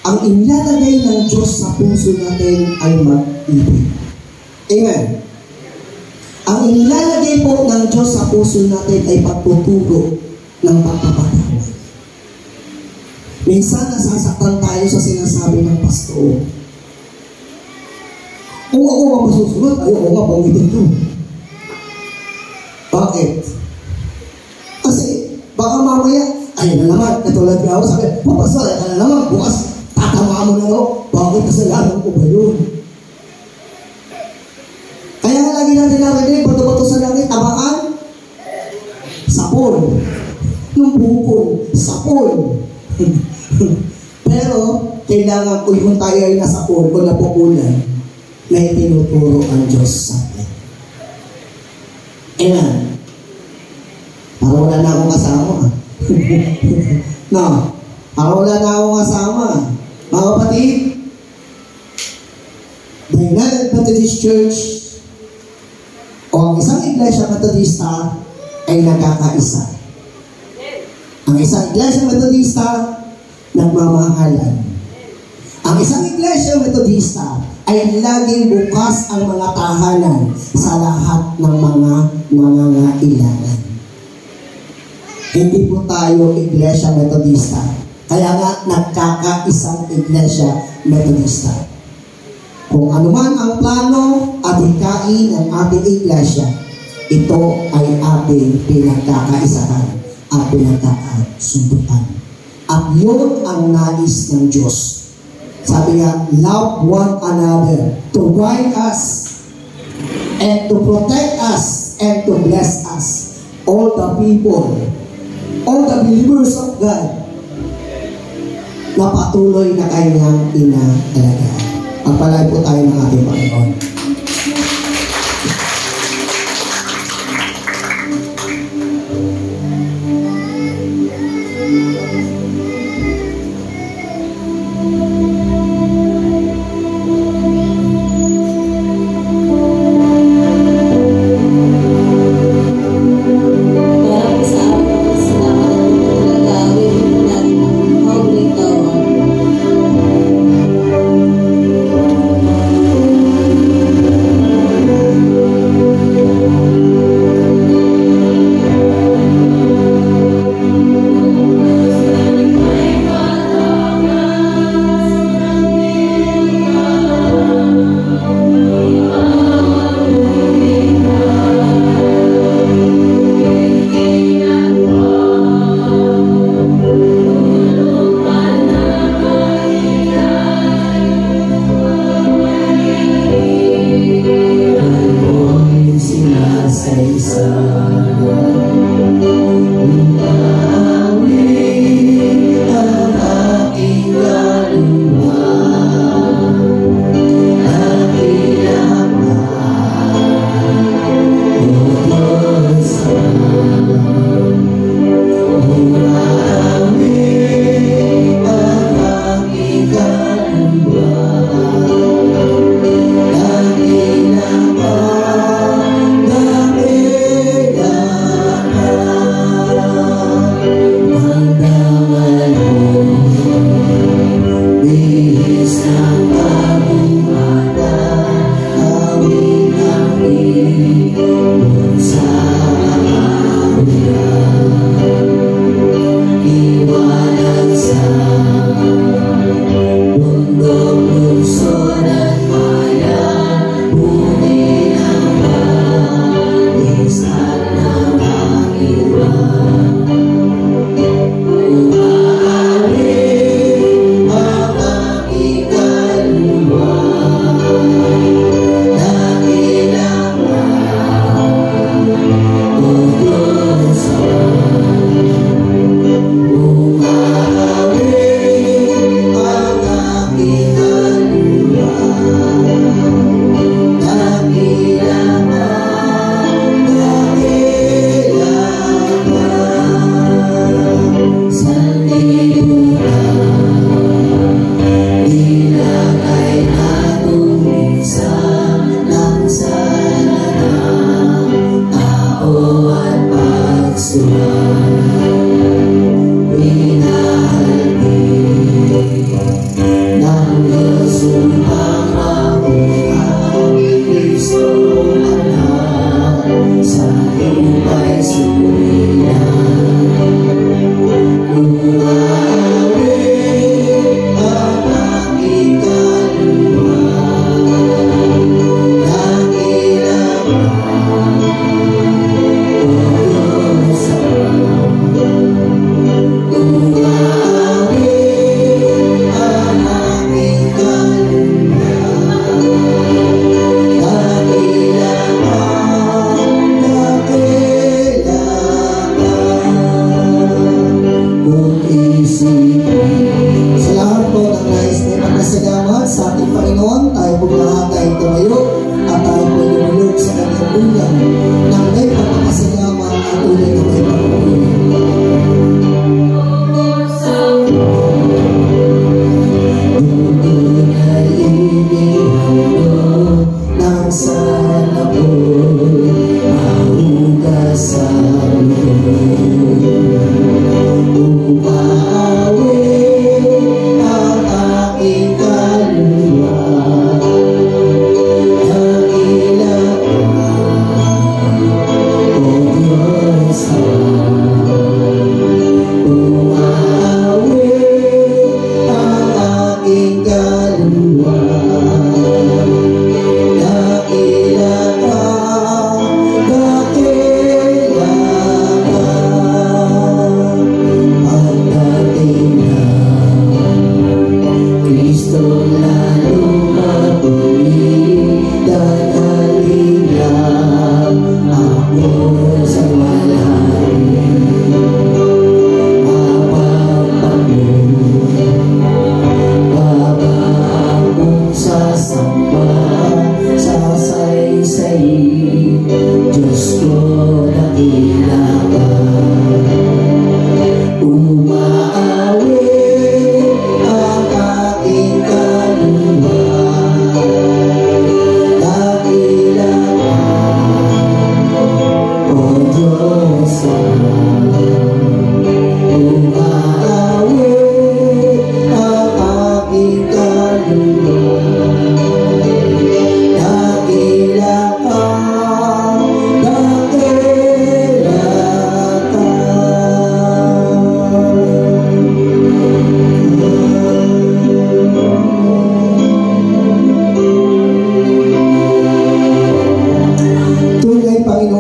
ang inilalagay ng Diyos sa puso natin ay mag-ibig. Amen. Ang inilalagay po ng Diyos sa puso natin ay pagtuturo ng pagpapatawad. Minsan nasasaktan tayo sa sinasabi ng pastor. Kung ako nga masusunod, ayoko nga pangitin ko. Bakit? Kasi baka mamaya, ayun na naman, katulad nga ako, sabi, pastor, ayun na naman, bukas, tatamaan mo na ako, bakit kasalanan ko ba yun? Kaya nga lagi natin narinig, bato-bato sa langit, tabakan, sapon. Yung bukol, sapon. Pero, kailangan kung tayo ay nasa sapon o napukulan, may tinuturo ang Diyos sa atin. Amen. Para wala na akong kasama. No. Para wala na akong kasama. Mga kapatid, the United Methodist Church o ang isang Iglesia Methodista ay nagkakaisa. Ang isang Iglesia Methodista nagmamahalan. Ang isang Iglesia Methodista ay laging bukas ang mga tahanan sa lahat ng mga nangangailangan. Hindi po tayo Iglesia Methodista Kaya nga, nagkakaisang Iglesia Metodista. Kung anuman ang plano at hikain ng ating Iglesia, ito ay ating pinagkakaisahan at pinagkakasundutan. At yun ang nais ng Diyos. Sabi nga, love one another, to guide us, and to protect us, and to bless us. All the people, all the believers of God, na patuloy na kanyang inaalagaan. Pagpalay po tayo ng ating Panginoon.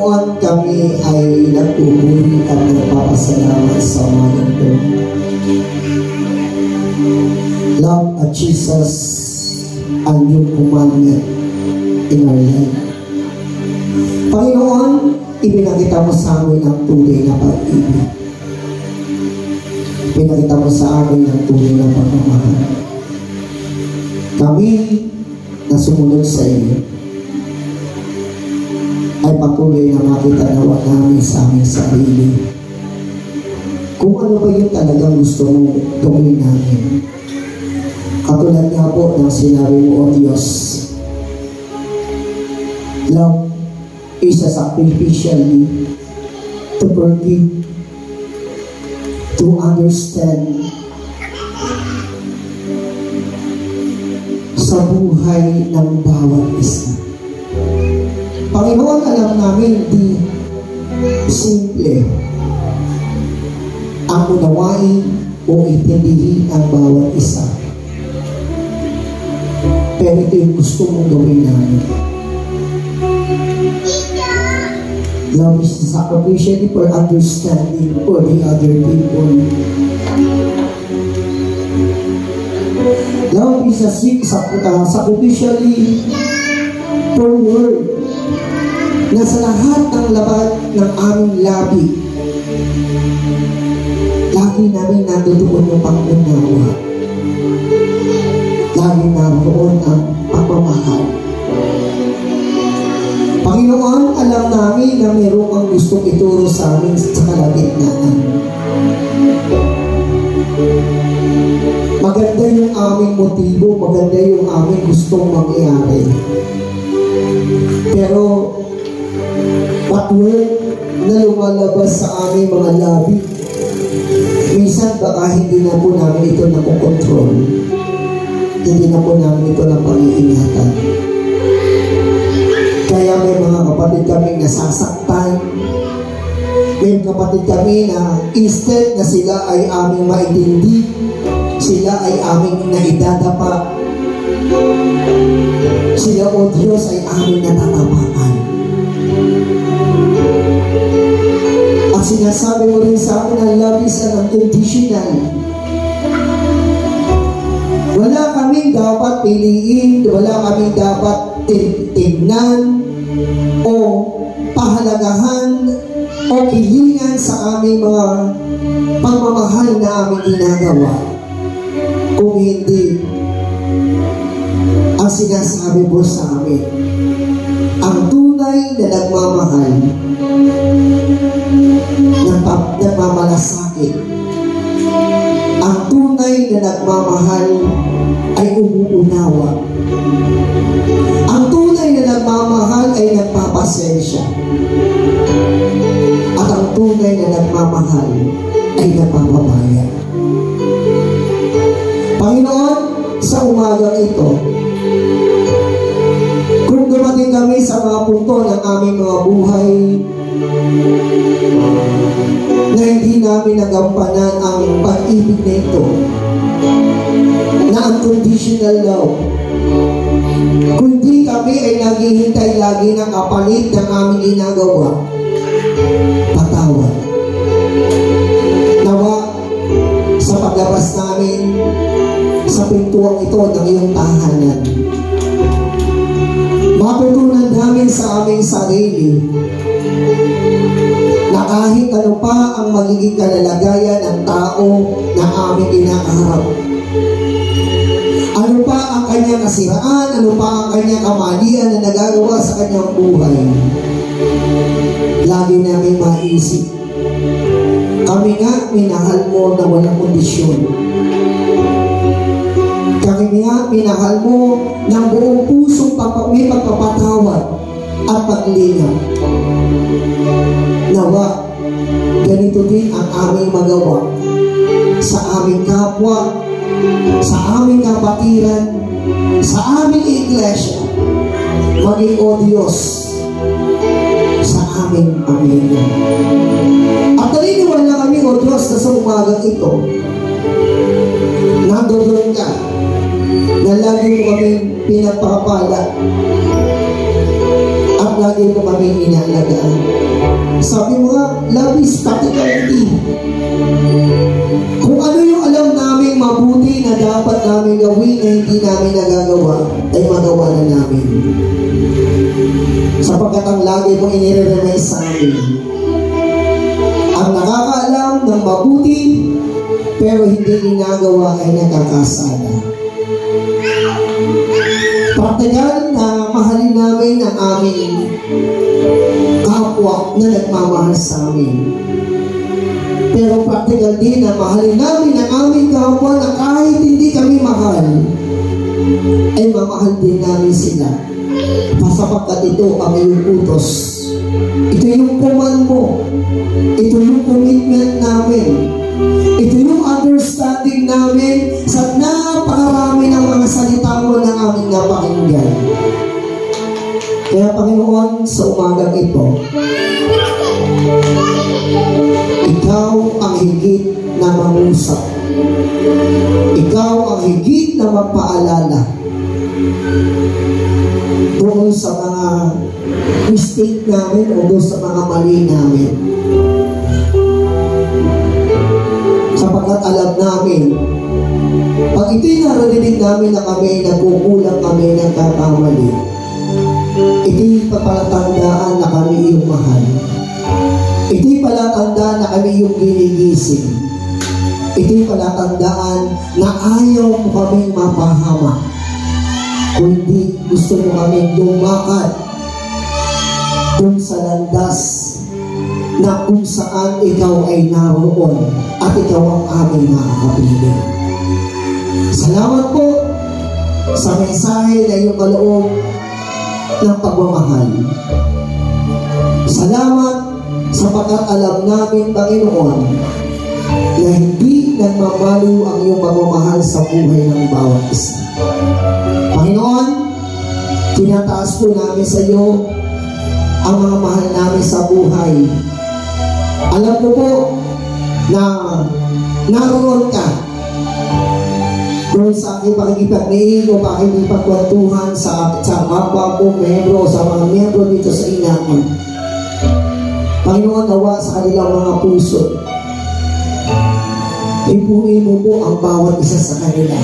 Panginoon, kami ay nagpupuri at nagpapasalamat sa umagang ito. Love of Jesus, a new commandment in our life. Panginoon, ipinakita mo sa amin ang tunay na pag-ibig. Pinakita mo sa amin ang tunay na pagmamahal. Kami na sumunod sa iyo ay patuloy na makita nawa namin sa aming sarili kung ano ba yung talagang gusto mo gawin namin. Katulad nga po ng sinabi mo, O Diyos, love is a sacrificially to forgive, to understand sa buhay ng bawat isa. Panginoon, alam namin di simple ang unawain o intindihin ang bawat isa. Pero ito yung gusto mong gawin namin. Love is the sacrificially for understanding for the other people. Love is a sacrificially for word na sa lahat ng labat ng aming labi, lagi namin natutuon yung pag-unawa. Lagi naroon ang pagmamahal. Panginoon, alam namin na mayroon kang gustong ituro sa amin sa kalagitnaan. Maganda yung aming motibo, maganda yung aming gustong mangyari. Pero, what word na lumalabas sa aming mga labi, minsan baka hindi na po namin ito nakokontrol. Hindi na po namin ito na pag-iingatan. Kaya may mga kapatid kaming nasasaktan. May kapatid kami na instead na sila ay aming maitindi, sila ay aming naidadapa. Sila, O Diyos, ay aming natatapakan. At sinasabi mo rin sa amin ang love is unconditional. Wala kaming dapat piliin, wala kaming dapat tignan o pahalagahan o pilingan sa aming mga pagmamahal na aming ginagawa. Kung hindi, ang sinasabi mo sa amin, ang tunay na nagmamahal, nagmamalasakit, ang tunay na nagmamahal ay umuunawa. Ang tunay na nagmamahal ay nagpapasensya. At ang tunay na nagmamahal ay nagpapabaya. Panginoon, sa umagang ito, kung dumating kami sa mga punto ng aming mga buhay na hindi namin nagampanan ang pag-ibig na ito, na unconditional love, kundi kami ay naghihintay lagi ng kapalit ng aming ginagawa, patawad. Nawa, sa paglabas namin sa pintuang ito ng iyong tahanan, matutunan namin sa aming sarili na kahit ano pa ang magiging kalalagayan ng tao na aming inaharap, ano pa ang kanyang kasiraan, ano pa ang kanyang kamalian na nagagawa sa kanyang buhay, lagi namin maisip, kami nga minahal mo na walang kondisyon. Kami nga minahal mo ng buong pusong may pagpapatawad at paglingap. Nawa, ganito din ang aming magawa sa aming kapwa, sa aming kapatiran, sa aming iglesia, maging O Diyos sa aming pamilya. At naniniwala kami, O Diyos, na sa umagang ito, nandoon ka, na lagi mo kami pinagpapala. At At lagi mo kami inaalagaan. Sabi mo nga, love is practicality. Kung ano yung alam namin mabuti na dapat namin gawin na hindi namin nagagawa, ay magawa na namin. Sapagkat ang lagi mong inire-remind sa amin, ang nakakaalam ng mabuti pero hindi ginagawa ay nakakasala. Praktikal na mahalin namin ang aming kapwa na nagmamahal sa amin. Pero praktikal din na mahalin namin ang aming kapwa na kahit hindi kami mahal, ay mamahal din namin sila. Sapagkat ito ang iyong utos. Ito yung command mo. Ito yung commitment namin. Ito yung understanding namin sa napakarami ng mga salita mo na aming napakinggan. Kaya Panginoon, sa umagang ito, Ikaw ang higit na mangusap. Ikaw ang higit na magpaalala doon sa mga mistake namin o doon sa mga mali namin. Sapagkat alam namin, pag ito'y narinig namin na kami, nagkukulang kami, nagkakamali, ito'y palatandaan na kami yung mahal. Ito'y palatandaan na kami yung ginigising. Ito'y palatandaan na ayaw mo kaming mapahama. Kundi gusto mo kaming lumakad dun sa landas na kung saan ikaw ay naroon at ikaw ang aming nakakapili. Salamat po sa mensahe na iyong kaloob ng pagmamahal. Salamat sapagkat alam namin, Panginoon, na hindi nagmamaliw ang iyong pagmamahal sa buhay ng bawat isa. Panginoon, tinataas po namin sa iyo ang mga mahal namin sa buhay. Alam ko po na naroon ka doon sa aking pakikipagniig o pakikipagkwentuhan sa kapwa ko, membro, sa mga membro dito sa inamin. Panginoon, nawa sa kanilang mga puso, ipuin mo po ang bawat isa sa kanila.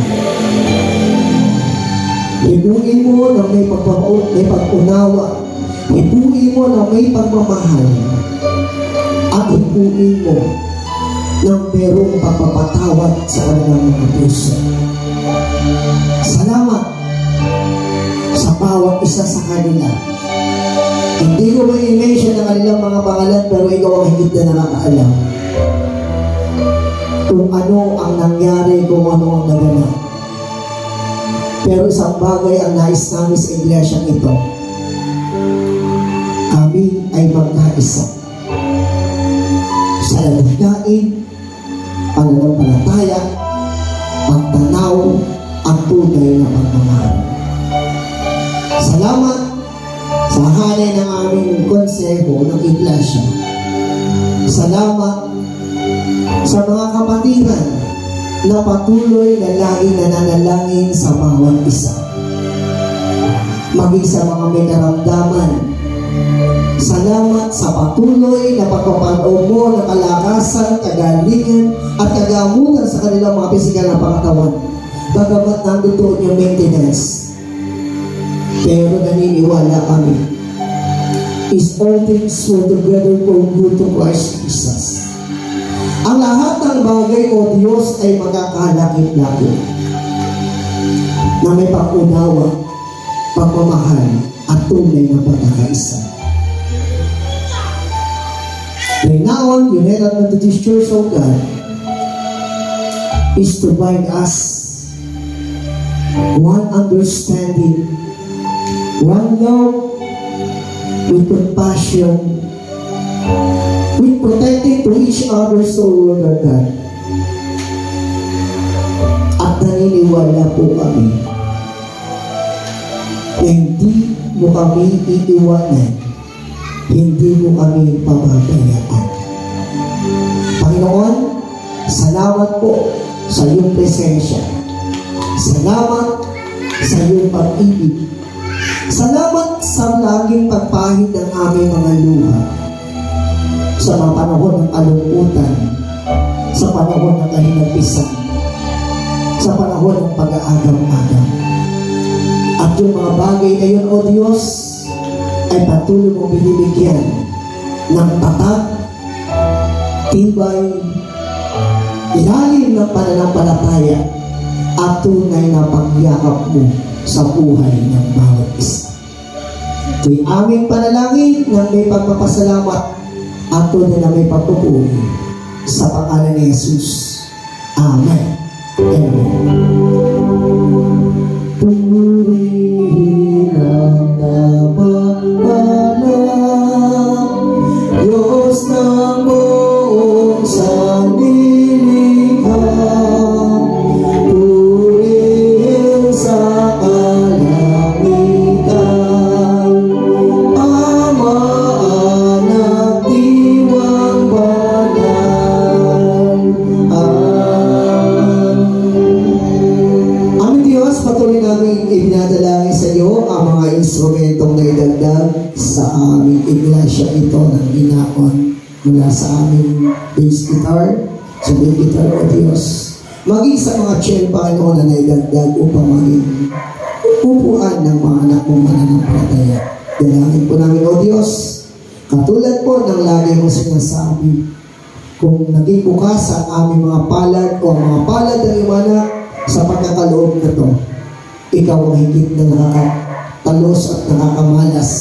Ipuin mo na may pag-unawa. Ipuin mo na may pagmamahal. At ipuin mo na mayroong pagpapatawad sa kanilang mga puso. Salamat sa bawat isa sa kanila. Hindi ko ma-mention ang kanilang mga pangalan, pero ikaw ang higit na nakakaalam kung ano ang nangyari, kung ano ang naganap. Pero isang bagay ang nais namin sa iglesia ito. Kami ay magkaisa sa lalagnain, pananampalataya, pagtanaw, ang tunay na pagmamahal. Salamat sa hanay ng aming konseho ng iglesia. Salamat sa mga kapatiran na patuloy na laging nananalangin sa bawat isa. Maging sa mga may karamdaman. Salamat sa patuloy na pagpapanaw mo ng kalakasan, kagalingan at kagamutan sa kanilang mga pisikal na pangatawan. Bagamat nandoon yung maintenance. Pero naniniwala kami, is all things work together for good to Christ Jesus. Ang lahat ng bagay o Diyos ay magkakalakit-lakit na may pag-unawa, pagmamahal at tunay na pagkakaisa. Renown, United Methodist Church of God is to bind us one understanding, one love, with compassion, with protecting to each other so Lord our God. At naniniwala po kami na hindi mo kami iiwanan, hindi mo kami pababayaan. Panginoon, salamat po sa iyong presensya. Salamat sa iyong pag-ibig. Salamat sa laging pagpahid ng aming mga luha sa mga panahon ng kalungkutan, sa panahon ng kahinagpisan, sa panahon ng pag-aagam-agam. At yung mga bagay na yun, O Diyos, ay patuloy mong binibigyan ng tatak, tibay, ilalim ng pananampalataya at tunay na pagyakap mo sa buhay ng bawat isa. Ito'y aming panalangin na may pagpapasalamat at tunay na may pagpupuri sa pangalan ni Jesus. Amen. Amen. Purihin ang napagpalang Diyos ng buong sanlilikha, purihin sa kalangitan, Ama, Anak, Diwang Banal. Aming Diyos, patuloy namin ibinadalangin sa iyo ang mga instrumentong naidagdag sa aming iglesia ito ng ginaon mula sa aming bass guitar, sa bass guitar, O Diyos. Maging sa mga chair, Panginoon, na naidagdag upang maging upuan ng mga anak mong mananampalataya. Dalangin po namin, O Diyos, katulad po ng lagi mong sinasabi, kung naging bukas ang aming mga palad o ang mga palad ng iyong anak sa pagkakaloob na ito, ikaw ang higit na nakakatalos at nakakamalas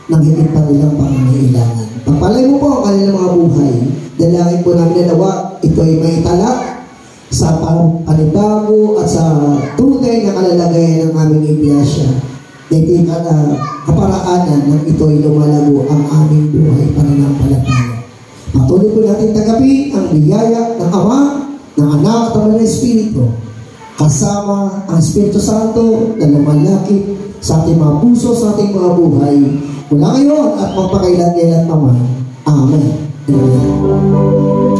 ng higit pa nilang pangangailangan. Pagpalay mo po ang kanilang mga buhay. Dalangin po namin na nawa, ito ay may talak sa panibago at sa tunay na kalalagayan ng aming iglesia. Dahil kaparaanan ng ito ay lumalago ang aming buhay pananampalataya. Patuloy po natin tagapin ang biyaya ng Ama, ng Anak at ng Espiritu, kasama ang Espiritu Santo na lumalakip sa ating mga puso, sa ating mga buhay, mula ngayon at magpakailan-ilan naman. Amen. Amen.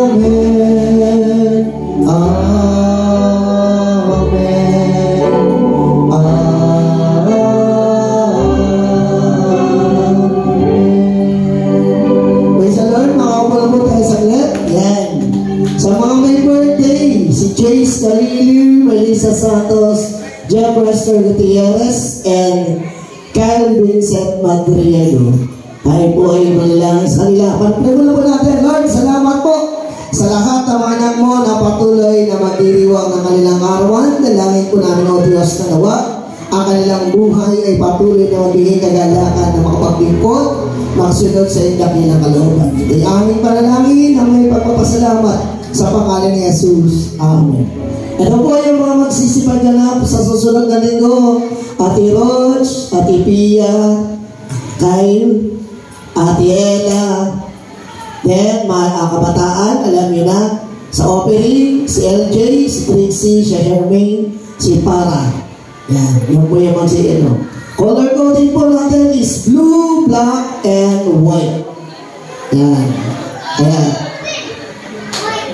Amen. Amen. Amen. Praise the Lord. Makakapala po tayo saglit. Yan. Sa mga may birthday, si Chase Carrillo, Melissa Santos, Jeff Lester Gutierrez, and Kyle Vincent Madriano. Tayo po ay manalangin sa kanila. Pagpagpula po natin, Lord, salamat po sa lahat ng mga anak mo na patuloy na magdiriwang ng kanilang arawan. Dalangin po namin, O Diyos, na nawa ang kanilang buhay ay patuloy na magbigay kagalakan na makapaglingkod, magsunod sa dakilang kalooban. Ay aming panalangin na may pagpapasalamat sa pangalan ni Jesus. Amen. Ito po yung mga magsisipaganap sa susunod na linggo. Ate Roch, Ate Pia, Kyle, Ate Ella, then mga kabataan, alam nyo na, sa opening, si LJ, si Trixie, si Hermine, si Para. Yan, yun po yung magsiino. Color coding po natin is blue, black, and white. Yan. Ayan.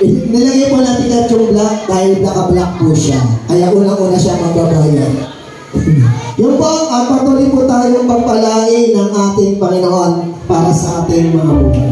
Nilagay po natin at yung black dahil naka-black po siya. Kaya unang-una siya magbabayan. Yun po, at patuloy po tayong pagpalain ng ating Panginoon para sa ating mga buhay.